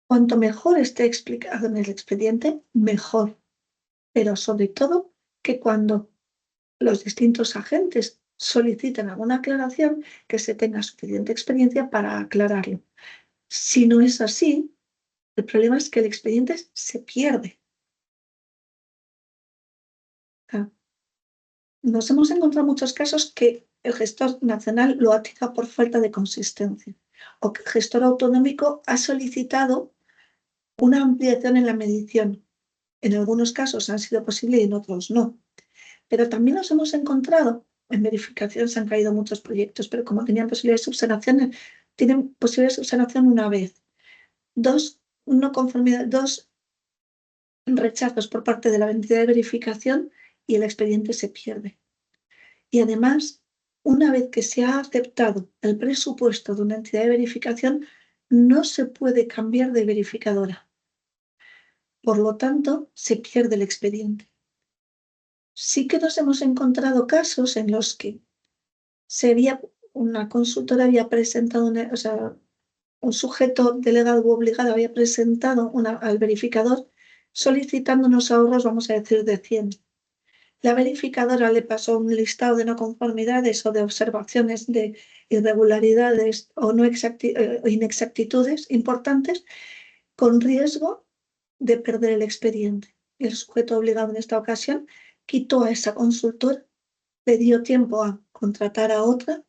Cuanto mejor esté explicado en el expediente, mejor. Pero sobre todo que cuando los distintos agentes soliciten alguna aclaración, que se tenga suficiente experiencia para aclararlo. Si no es así, el problema es que el expediente se pierde. Nos hemos encontrado muchos casos que el gestor nacional lo ha tirado por falta de consistencia o que el gestor autonómico ha solicitado una ampliación en la medición. En algunos casos han sido posible y en otros no. Pero también nos hemos encontrado, en verificación se han caído muchos proyectos, pero como tenían posibilidad de subsanación, tienen posibilidad de subsanación una vez. Dos rechazos por parte de la entidad de verificación y el expediente se pierde. Y además, una vez que se ha aceptado el presupuesto de una entidad de verificación, no se puede cambiar de verificadora. Por lo tanto, se pierde el expediente. Sí que nos hemos encontrado casos en los que una consultora había presentado, un sujeto delegado u obligado había presentado al verificador solicitando unos ahorros, vamos a decir, de 100. La verificadora le pasó un listado de no conformidades o de observaciones de irregularidades o inexactitudes importantes con riesgo de perder el expediente. El sujeto obligado en esta ocasión quitó a esa consultora, le dio tiempo a contratar a otra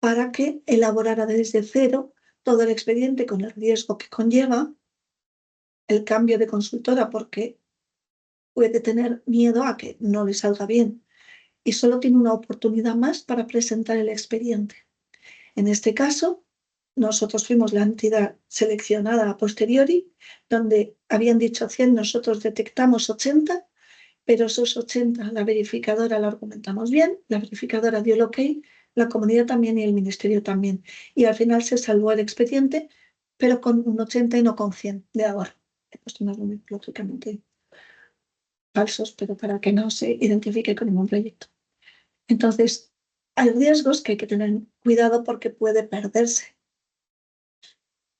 para que elaborara desde cero todo el expediente con el riesgo que conlleva el cambio de consultora porque puede tener miedo a que no le salga bien y solo tiene una oportunidad más para presentar el expediente. En este caso, nosotros fuimos la entidad seleccionada a posteriori, donde habían dicho 100, nosotros detectamos 80, pero esos 80 la verificadora lo argumentamos bien, la verificadora dio el ok, la comunidad también y el ministerio también. Y al final se salvó el expediente, pero con un 80 y no con 100 de ahora. He puesto unos números lógicamente falsos, pero para que no se identifique con ningún proyecto. Entonces, hay riesgos que hay que tener cuidado porque puede perderse.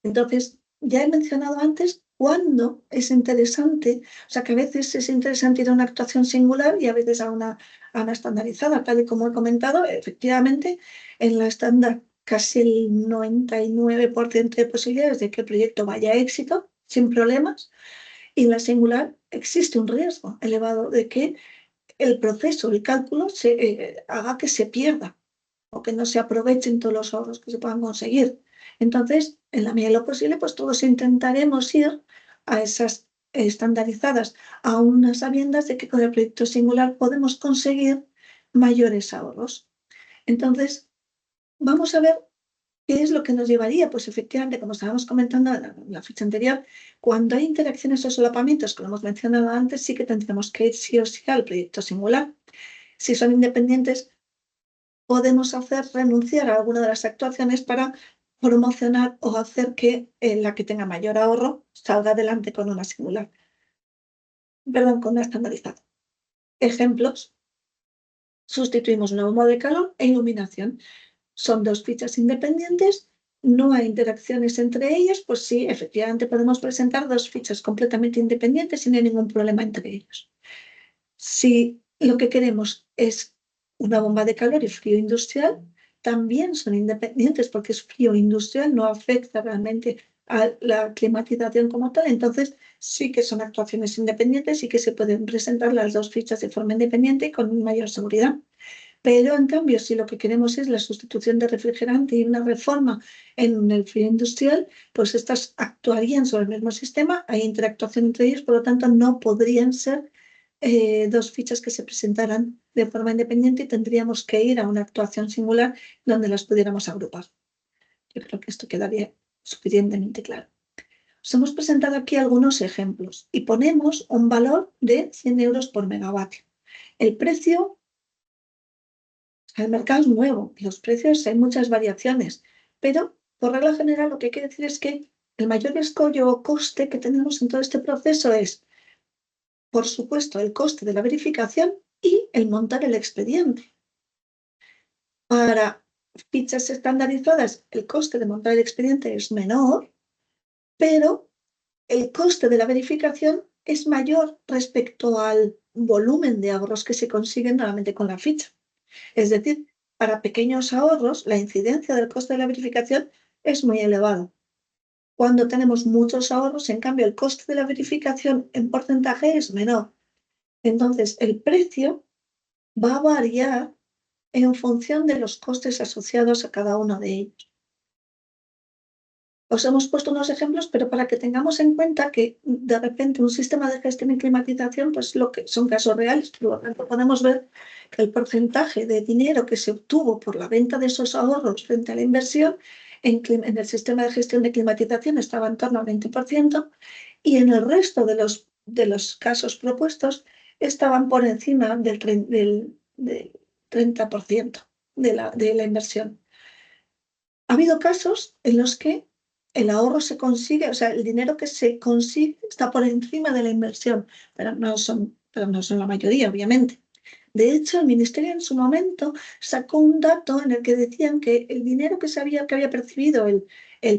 Entonces, ya he mencionado antes cuándo es interesante, o sea que a veces es interesante ir a una actuación singular y a veces a una estandarizada, tal y como he comentado, efectivamente, en la estándar casi el 99% de posibilidades de que el proyecto vaya a éxito, sin problemas, y en la singular existe un riesgo elevado de que el proceso, el cálculo, haga que se pierda o que no se aprovechen todos los ahorros que se puedan conseguir. Entonces, en la medida de lo posible, pues todos intentaremos ir a esas estandarizadas, a unas sabiendas de que con el proyecto singular podemos conseguir mayores ahorros. Entonces, vamos a ver qué es lo que nos llevaría. Pues efectivamente, como estábamos comentando en la ficha anterior, cuando hay interacciones o solapamientos, que lo hemos mencionado antes, sí que tendremos que ir sí o sí al proyecto singular. Si son independientes, podemos hacer renunciar a alguna de las actuaciones para promocionar o hacer que la que tenga mayor ahorro salga adelante con una singular. Perdón, con una estandarizada. Ejemplos. Sustituimos una bomba de calor e iluminación. Son dos fichas independientes, no hay interacciones entre ellas, pues sí, efectivamente podemos presentar dos fichas completamente independientes y no hay ningún problema entre ellos. Si lo que queremos es una bomba de calor y frío industrial, también son independientes porque es frío industrial, no afecta realmente a la climatización como tal, entonces sí que son actuaciones independientes y que se pueden presentar las dos fichas de forma independiente y con mayor seguridad. Pero en cambio, si lo que queremos es la sustitución de refrigerante y una reforma en el frío industrial, pues estas actuarían sobre el mismo sistema, hay interactuación entre ellos, por lo tanto no podrían ser dos fichas que se presentaran de forma independiente y tendríamos que ir a una actuación singular donde las pudiéramos agrupar. Yo creo que esto quedaría suficientemente claro. Os hemos presentado aquí algunos ejemplos y ponemos un valor de 100 euros por megavatio. El precio, el mercado es nuevo, los precios hay muchas variaciones, pero por regla general lo que hay que decir es que el mayor escollo o coste que tenemos en todo este proceso es, por supuesto, el coste de la verificación y el montar el expediente. Para fichas estandarizadas, el coste de montar el expediente es menor, pero el coste de la verificación es mayor respecto al volumen de ahorros que se consiguen normalmente con la ficha. Es decir, para pequeños ahorros, la incidencia del coste de la verificación es muy elevada. Cuando tenemos muchos ahorros, en cambio, el coste de la verificación en porcentaje es menor. Entonces, el precio va a variar en función de los costes asociados a cada uno de ellos. Os hemos puesto unos ejemplos, pero para que tengamos en cuenta que de repente un sistema de gestión y climatización, pues lo que son casos reales, por lo tanto podemos ver que el porcentaje de dinero que se obtuvo por la venta de esos ahorros frente a la inversión en el sistema de gestión de climatización estaba en torno al 20% y en el resto de los casos propuestos estaban por encima del 30% de la inversión. Ha habido casos en los que el ahorro se consigue, o sea, el dinero que se consigue está por encima de la inversión, pero no son la mayoría, obviamente. De hecho, el Ministerio en su momento sacó un dato en el que decían que el dinero que había percibido el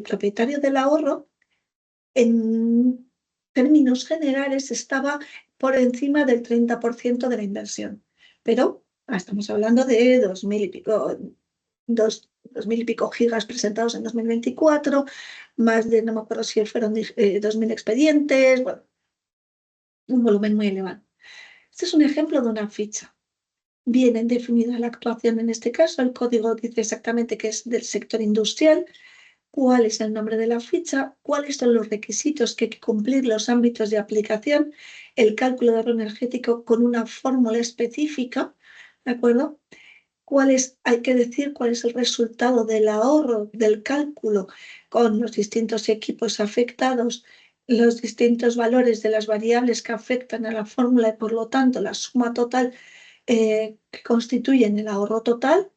propietario del ahorro, en términos generales, estaba por encima del 30% de la inversión. Pero estamos hablando de 2.000 y pico, 2.000 y pico gigas presentados en 2024, más de, no me acuerdo si fueron 2.000 expedientes, bueno, un volumen muy elevado. Este es un ejemplo de una ficha. Viene definida la actuación en este caso, el código dice exactamente que es del sector industrial, cuál es el nombre de la ficha, cuáles son los requisitos que hay que cumplir, los ámbitos de aplicación, el cálculo de ahorro energético con una fórmula específica, ¿de acuerdo? Hay que decir cuál es el resultado del ahorro, del cálculo con los distintos equipos afectados, los distintos valores de las variables que afectan a la fórmula y por lo tanto la suma total que constituyen el ahorro total,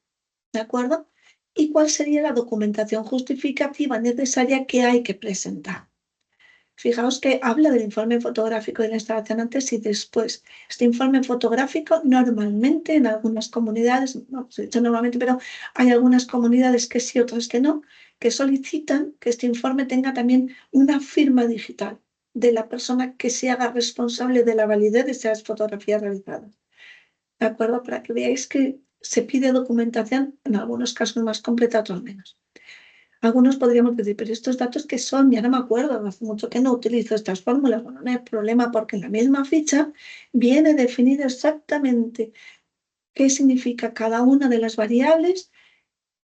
¿de acuerdo? Y cuál sería la documentación justificativa necesaria que hay que presentar. Fijaos que habla del informe fotográfico de la instalación antes y después. Este informe fotográfico normalmente en algunas comunidades, no se dicho normalmente, pero hay algunas comunidades que sí, otras que no, que solicitan que este informe tenga también una firma digital de la persona que se haga responsable de la validez de esas fotografías realizadas. ¿De acuerdo? Para que veáis que se pide documentación, en algunos casos más completa, otros menos. Algunos podríamos decir, pero estos datos que son, ya no me acuerdo, hace mucho que no utilizo estas fórmulas. Bueno, no hay problema porque en la misma ficha viene definido exactamente qué significa cada una de las variables,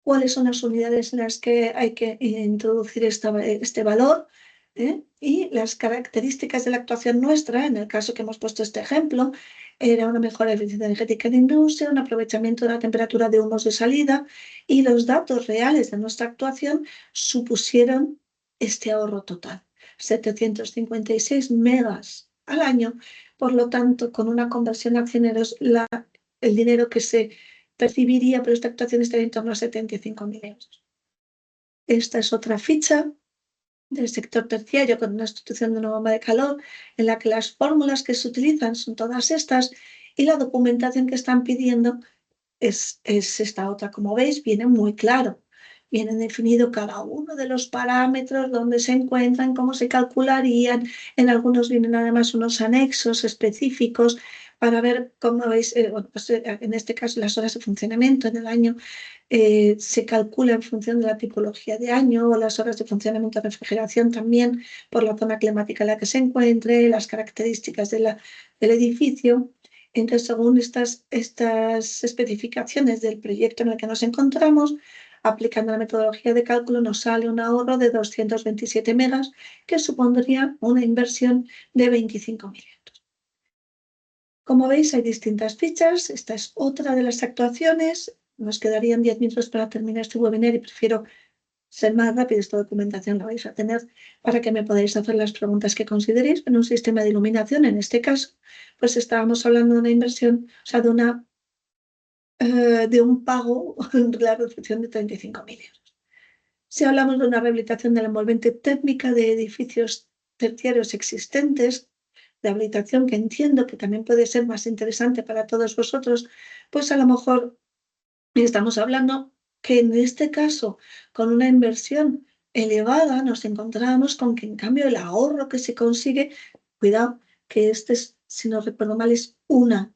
cuáles son las unidades en las que hay que introducir este valor, y las características de la actuación nuestra, en el caso que hemos puesto este ejemplo, era una mejora de eficiencia energética de industria, un aprovechamiento de la temperatura de humos de salida y los datos reales de nuestra actuación supusieron este ahorro total, 756 megas al año. Por lo tanto, con una conversión a accioneros, el dinero que se percibiría por esta actuación estaría en torno a 75.000 euros. Esta es otra ficha del sector terciario con una institución de una bomba de calor en la que las fórmulas que se utilizan son todas estas y la documentación que están pidiendo es esta otra. Como veis, viene muy claro. Viene definido cada uno de los parámetros, dónde se encuentran, cómo se calcularían. En algunos vienen además unos anexos específicos para ver cómo veis, en este caso las horas de funcionamiento en el año se calcula en función de la tipología de año o las horas de funcionamiento de refrigeración también por la zona climática en la que se encuentre, las características del edificio. Entonces, según estas especificaciones del proyecto en el que nos encontramos, aplicando la metodología de cálculo, nos sale un ahorro de 227 megas, que supondría una inversión de 25.000 euros. Como veis, hay distintas fichas. Esta es otra de las actuaciones. Nos quedarían 10 minutos para terminar este webinar y prefiero ser más rápido. Esta documentación la vais a tener para que me podáis hacer las preguntas que consideréis. En un sistema de iluminación, en este caso, pues estábamos hablando de una inversión, o sea, de un pago en la recepción de 35.000 euros. Si hablamos de una rehabilitación de la envolvente térmica de edificios terciarios existentes, de habilitación que entiendo que también puede ser más interesante para todos vosotros, pues a lo mejor estamos hablando que en este caso, con una inversión elevada, nos encontramos con que en cambio el ahorro que se consigue, cuidado, que este es, si no recuerdo mal, es una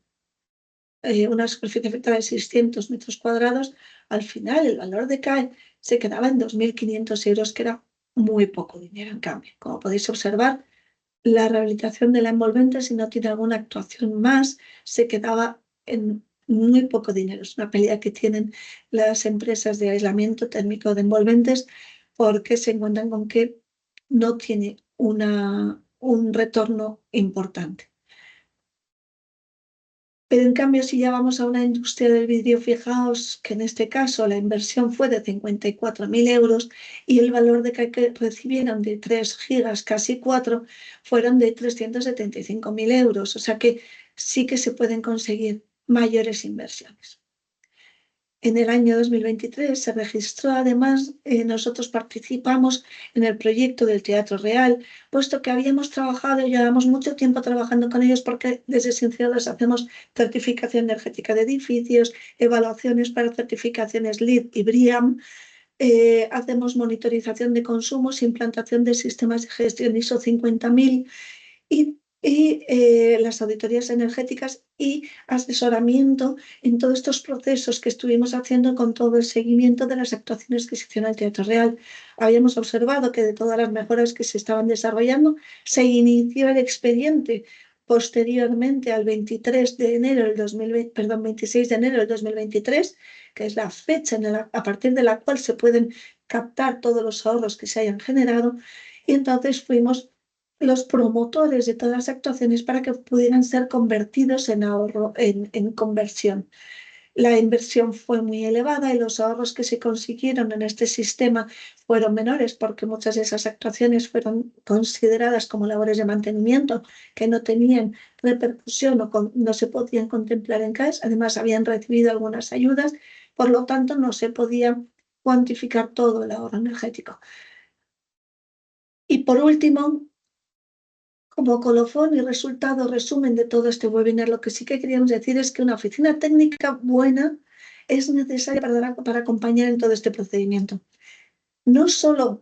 superficie afectada de 600 metros cuadrados, al final el valor de CAE se quedaba en 2.500 euros, que era muy poco dinero en cambio. Como podéis observar, la rehabilitación de la envolvente, si no tiene alguna actuación más, se quedaba en muy poco dinero. Es una pelea que tienen las empresas de aislamiento térmico de envolventes porque se encuentran con que no tiene un retorno importante. Pero en cambio, si ya vamos a una industria del vidrio, fijaos que en este caso la inversión fue de 54.000 euros y el valor de que recibieron de 3 gigas, casi 4, fueron de 375.000 euros. O sea que sí que se pueden conseguir mayores inversiones. En el año 2023 se registró, además, nosotros participamos en el proyecto del Teatro Real, puesto que habíamos trabajado, llevamos mucho tiempo trabajando con ellos porque desde Cienciados hacemos certificación energética de edificios, evaluaciones para certificaciones LEED y BREEAM, hacemos monitorización de consumos, implantación de sistemas de gestión ISO 50000 y las auditorías energéticas y asesoramiento en todos estos procesos que estuvimos haciendo con todo el seguimiento de las actuaciones que se hicieron al Teatro Real. Habíamos observado que de todas las mejoras que se estaban desarrollando, se inició el expediente posteriormente al 26 de enero del 2023, que es la fecha a partir de la cual se pueden captar todos los ahorros que se hayan generado, y entonces fuimos los promotores de todas las actuaciones para que pudieran ser convertidos en ahorro, en conversión. La inversión fue muy elevada y los ahorros que se consiguieron en este sistema fueron menores porque muchas de esas actuaciones fueron consideradas como labores de mantenimiento que no tenían repercusión o no se podían contemplar en CAES. Además, habían recibido algunas ayudas, por lo tanto, no se podía cuantificar todo el ahorro energético. Y por último, como colofón y resultado, resumen de todo este webinar, lo que sí que queríamos decir es que una oficina técnica buena es necesaria para acompañar en todo este procedimiento. No solo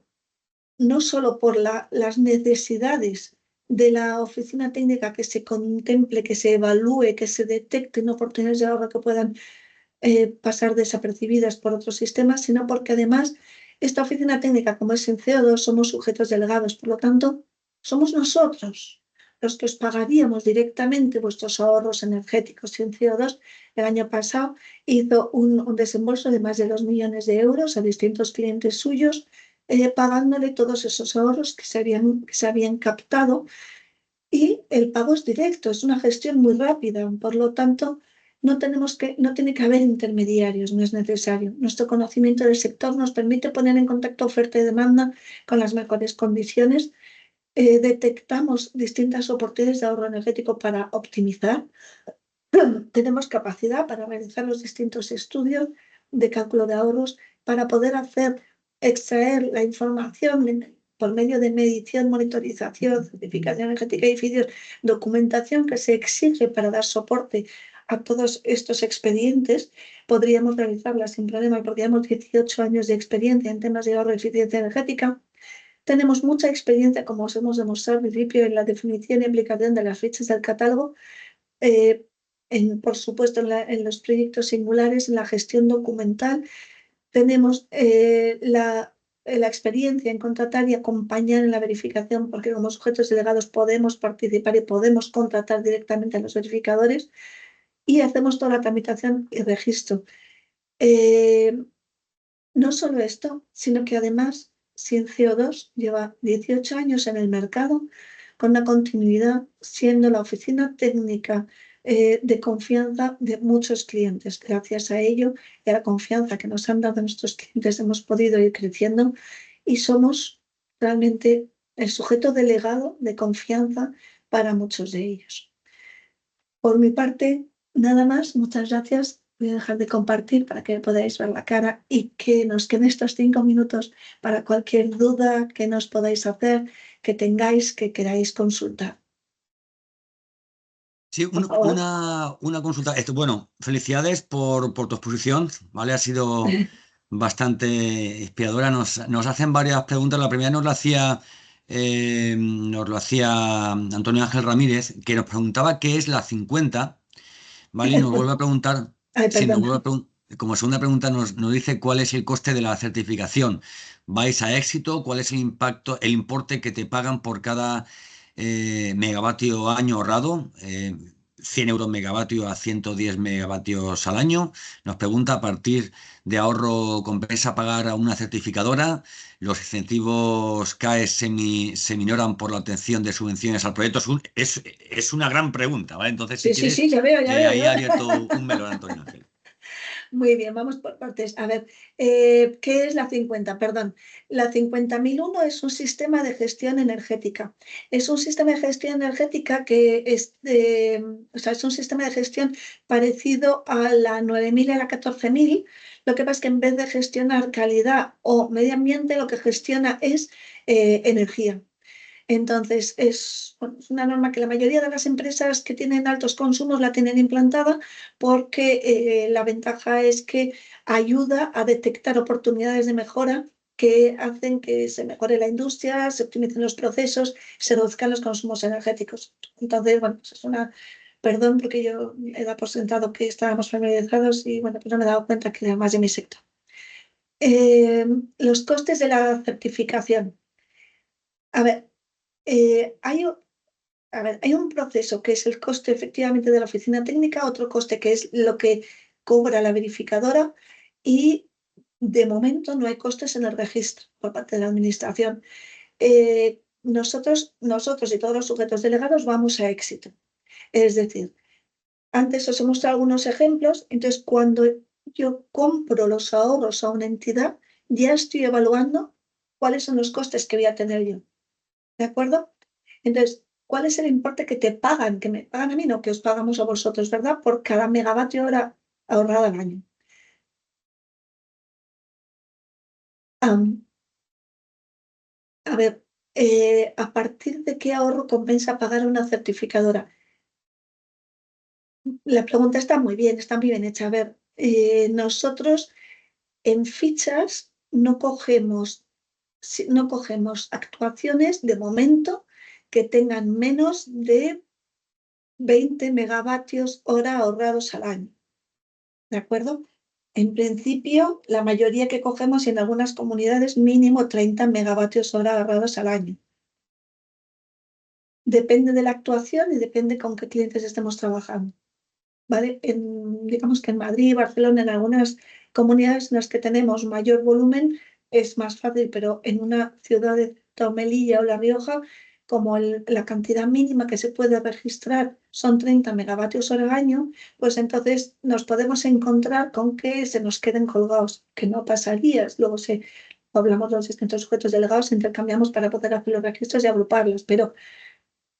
por las necesidades de la oficina técnica, que se contemple, que se evalúe, que se detecten oportunidades de ahorro que puedan pasar desapercibidas por otros sistemas, sino porque además esta oficina técnica, como es en CO2, somos sujetos delegados, por lo tanto, somos nosotros los que os pagaríamos directamente vuestros ahorros energéticos en CO2. El año pasado hizo un desembolso de más de 2 millones de euros a distintos clientes suyos, pagándole todos esos ahorros que se habían captado, y el pago es directo, es una gestión muy rápida, por lo tanto, no tiene que haber intermediarios, no es necesario. Nuestro conocimiento del sector nos permite poner en contacto oferta y demanda con las mejores condiciones. Detectamos distintas oportunidades de ahorro energético para optimizar. Tenemos capacidad para realizar los distintos estudios de cálculo de ahorros, para poder extraer la información por medio de medición, monitorización, certificación energética de edificios, documentación que se exige para dar soporte a todos estos expedientes. Podríamos realizarla sin problema porque llevamos 18 años de experiencia en temas de ahorro y eficiencia energética. Tenemos mucha experiencia, como os hemos demostrado al principio, en la definición y aplicación de las fichas del catálogo, por supuesto en los proyectos singulares, en la gestión documental. Tenemos la experiencia en contratar y acompañar en la verificación, porque como sujetos delegados podemos participar y podemos contratar directamente a los verificadores, y hacemos toda la tramitación y registro. No solo esto, sino que además CO2 lleva 18 años en el mercado con una continuidad, siendo la oficina técnica de confianza de muchos clientes. Gracias a ello y a la confianza que nos han dado nuestros clientes hemos podido ir creciendo y somos realmente el sujeto delegado de confianza para muchos de ellos. Por mi parte, nada más. Muchas gracias. Voy a dejar de compartir para que podáis ver la cara y que nos queden estos 5 minutos para cualquier duda que nos podáis hacer, que tengáis, que queráis consultar. Sí, Por favor. una consulta. Bueno, felicidades por tu exposición, ¿vale? Ha sido bastante inspiradora. Nos hacen varias preguntas. La primera nos lo hacía Antonio Ángel Ramírez, que nos preguntaba qué es la 50, ¿vale? Y nos vuelve a preguntar, Ay, sí, perdón. como segunda pregunta nos dice cuál es el coste de la certificación. ¿Vais a éxito? ¿Cuál es el impacto, el importe que te pagan por cada megavatio año ahorrado? 100 euros megavatio a 110 megavatios al año. Nos pregunta a partir de ahorro compensa pagar a una certificadora. Los incentivos CAES se minoran por la obtención de subvenciones al proyecto. Es una gran pregunta, ¿vale? Entonces, si Sí, quieres, ya veo, ya veo. ahí ha abierto un melón, Antonio Ángel. Muy bien, vamos por partes. A ver, ¿qué es la 50? Perdón. La 50.001 es un sistema de gestión energética. Es un sistema de gestión energética que es, o sea, es un sistema de gestión parecido a la 9.000 y a la 14.000. Lo que pasa es que en vez de gestionar calidad o medio ambiente, lo que gestiona es energía. Entonces, bueno, es una norma que la mayoría de las empresas que tienen altos consumos la tienen implantada porque la ventaja es que ayuda a detectar oportunidades de mejora que hacen que se mejore la industria, se optimicen los procesos, se reduzcan los consumos energéticos. Entonces, bueno, pues es una... Perdón, porque yo he dado por sentado que estábamos familiarizados y, bueno, pues no me he dado cuenta que era más de mi sector. Los costes de la certificación. A ver, hay hay un proceso que es el coste efectivamente de la oficina técnica, otro coste que es lo que cobra la verificadora y de momento no hay costes en el registro por parte de la administración. Nosotros y todos los sujetos delegados vamos a éxito. Es decir, antes os he mostrado algunos ejemplos, entonces cuando yo compro los ahorros a una entidad, ya estoy evaluando cuáles son los costes que voy a tener yo. ¿De acuerdo? Entonces, ¿cuál es el importe que te pagan? Que me pagan a mí, no que os pagamos a vosotros, ¿verdad? Por cada megavatio hora ahorrado al año. A ver, ¿a partir de qué ahorro compensa pagar una certificadora? La pregunta está muy bien hecha. A ver, nosotros en fichas no cogemos actuaciones de momento que tengan menos de 20 megavatios hora ahorrados al año. ¿De acuerdo? En principio, la mayoría que cogemos y en algunas comunidades mínimo 30 megavatios hora ahorrados al año. Depende de la actuación y depende con qué clientes estemos trabajando. ¿Vale? Digamos que en Madrid, Barcelona, en algunas comunidades en las que tenemos mayor volumen es más fácil, pero en una ciudad de Melilla o La Rioja, como la cantidad mínima que se puede registrar son 30 megavatios hora al año, pues entonces nos podemos encontrar con que se nos queden colgados, que no pasaría. Luego hablamos los distintos sujetos delegados, intercambiamos para poder hacer los registros y agruparlos, pero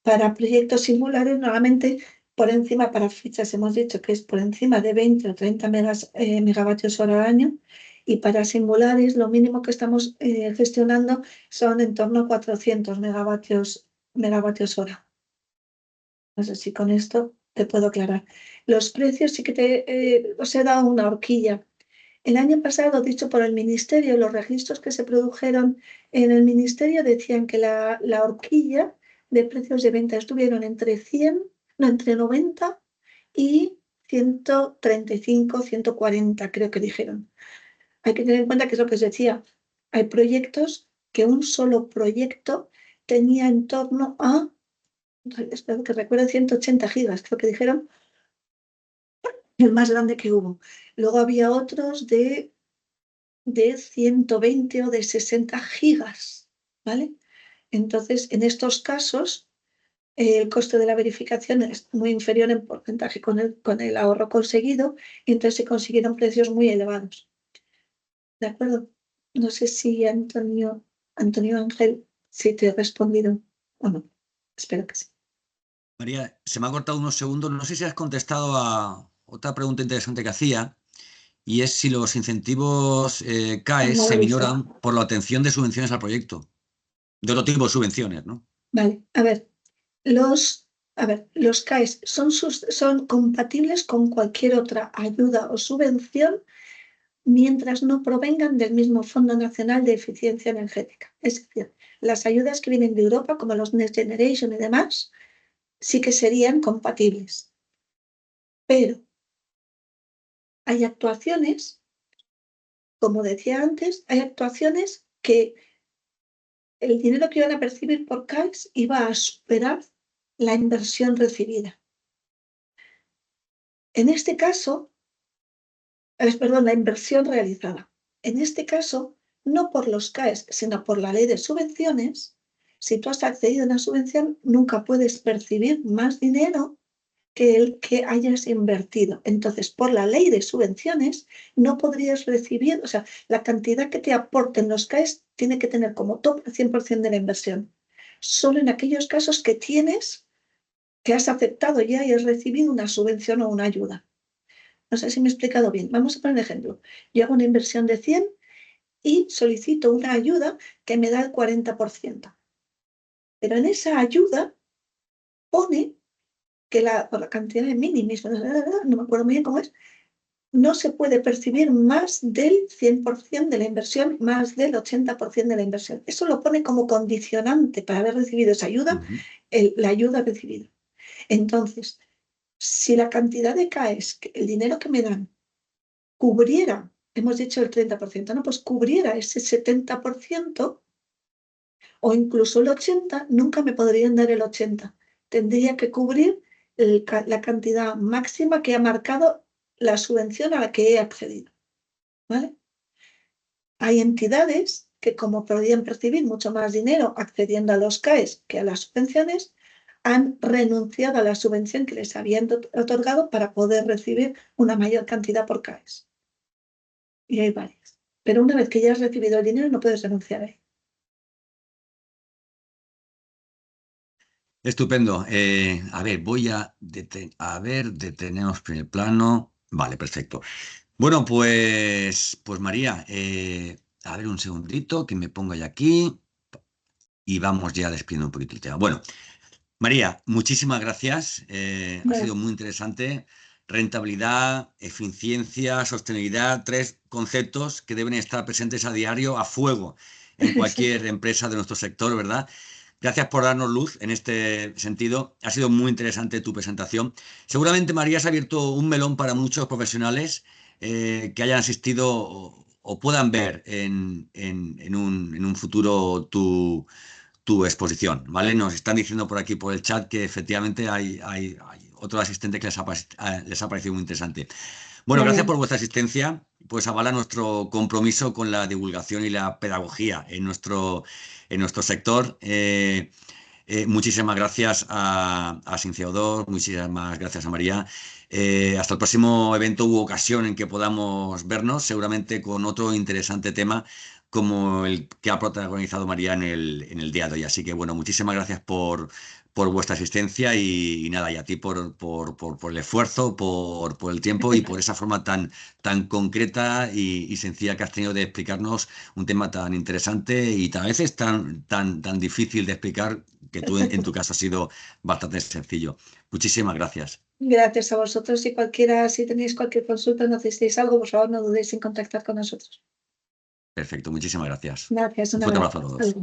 para proyectos singulares, normalmente por encima, para fichas hemos dicho que es por encima de 20 o 30 megavatios hora al año, y para singulares lo mínimo que estamos gestionando son en torno a 400 megavatios hora. No sé si con esto te puedo aclarar. Los precios sí que os he dado una horquilla. El año pasado, dicho por el Ministerio, los registros que se produjeron en el Ministerio decían que la horquilla de precios de venta estuvieron entre 90 y 135, 140, creo que dijeron. Hay que tener en cuenta que es lo que os decía. Hay proyectos que un solo proyecto tenía en torno a, espero que recuerde, 180 gigas, creo que dijeron, el más grande que hubo. Luego había otros de 120 o de 60 gigas, ¿vale? Entonces, en estos casos, el coste de la verificación es muy inferior en porcentaje con el ahorro conseguido, y entonces se consiguieron precios muy elevados. ¿De acuerdo? No sé si Antonio Ángel, si te he respondido o no. Espero que sí. María, se me ha cortado unos segundos. No sé si has contestado a otra pregunta interesante que hacía, y es si los incentivos CAES No se lo he visto. minoran por la obtención de subvenciones al proyecto. De otro tipo de subvenciones, ¿no? Vale, a ver, los CAES son compatibles con cualquier otra ayuda o subvención mientras no provengan del mismo Fondo Nacional de Eficiencia Energética. Es decir, las ayudas que vienen de Europa, como los Next Generation y demás, sí que serían compatibles. Pero hay actuaciones, como decía antes, hay actuaciones que el dinero que iban a percibir por CAES iba a superar la inversión recibida. En este caso, la inversión realizada. En este caso, no por los CAES, sino por la ley de subvenciones, si tú has accedido a una subvención, nunca puedes percibir más dinero que el que hayas invertido. Entonces, por la ley de subvenciones, no podrías recibir, o sea, la cantidad que te aporten los CAES tiene que tener como top el 100% de la inversión. Solo en aquellos casos que has aceptado ya y has recibido una subvención o una ayuda. No sé si me he explicado bien. Vamos a poner un ejemplo. Yo hago una inversión de 100 y solicito una ayuda que me da el 40%. Pero en esa ayuda pone que por la cantidad de mínimos, no me acuerdo muy bien cómo es, no se puede percibir más del 100% de la inversión, más del 80% de la inversión. Eso lo pone como condicionante para haber recibido esa ayuda, la ayuda recibida. Entonces, si la cantidad de CAES, el dinero que me dan, cubriera, hemos dicho el 30%, ¿no? Pues cubriera ese 70% o incluso el 80%, nunca me podrían dar el 80%. Tendría que cubrir la cantidad máxima que ha marcado la subvención a la que he accedido. ¿Vale? Hay entidades que, como podrían percibir mucho más dinero accediendo a los CAES que a las subvenciones, han renunciado a la subvención que les habían otorgado para poder recibir una mayor cantidad por CAES. Y hay varias. Pero una vez que ya has recibido el dinero, no puedes renunciar a él. Estupendo. A ver, voy a detenemos primer plano. Vale, perfecto. Bueno, pues María, a ver un segundito que me ponga ya aquí y vamos ya despidiendo un poquito el tema. Bueno, María, muchísimas gracias. Ha sido muy interesante. Rentabilidad, eficiencia, sostenibilidad, 3 conceptos que deben estar presentes a diario, a fuego, en cualquier empresa de nuestro sector, ¿verdad? Gracias por darnos luz en este sentido. Ha sido muy interesante tu presentación. Seguramente, María, has abierto un melón para muchos profesionales que hayan asistido o puedan ver en un futuro tu exposición, ¿vale? Nos están diciendo por aquí, por el chat, que efectivamente hay otro asistente que les ha parecido muy interesante. Bueno, gracias por vuestra asistencia, pues avala nuestro compromiso con la divulgación y la pedagogía en nuestro sector. Muchísimas gracias a Cinciodor, muchísimas gracias a María. Hasta el próximo evento u ocasión en que podamos vernos, seguramente con otro interesante tema como el que ha protagonizado María en el día de hoy. Así que bueno, muchísimas gracias por vuestra asistencia y nada, y a ti por el esfuerzo, por el tiempo y por esa forma tan concreta y sencilla que has tenido de explicarnos un tema tan interesante y a veces tan difícil de explicar, que tú en tu caso ha sido bastante sencillo. Muchísimas gracias. Gracias a vosotros. Si tenéis cualquier consulta, necesitéis algo, por favor, no dudéis en contactar con nosotros. Perfecto, muchísimas gracias. Gracias, Un fuerte abrazo a todos.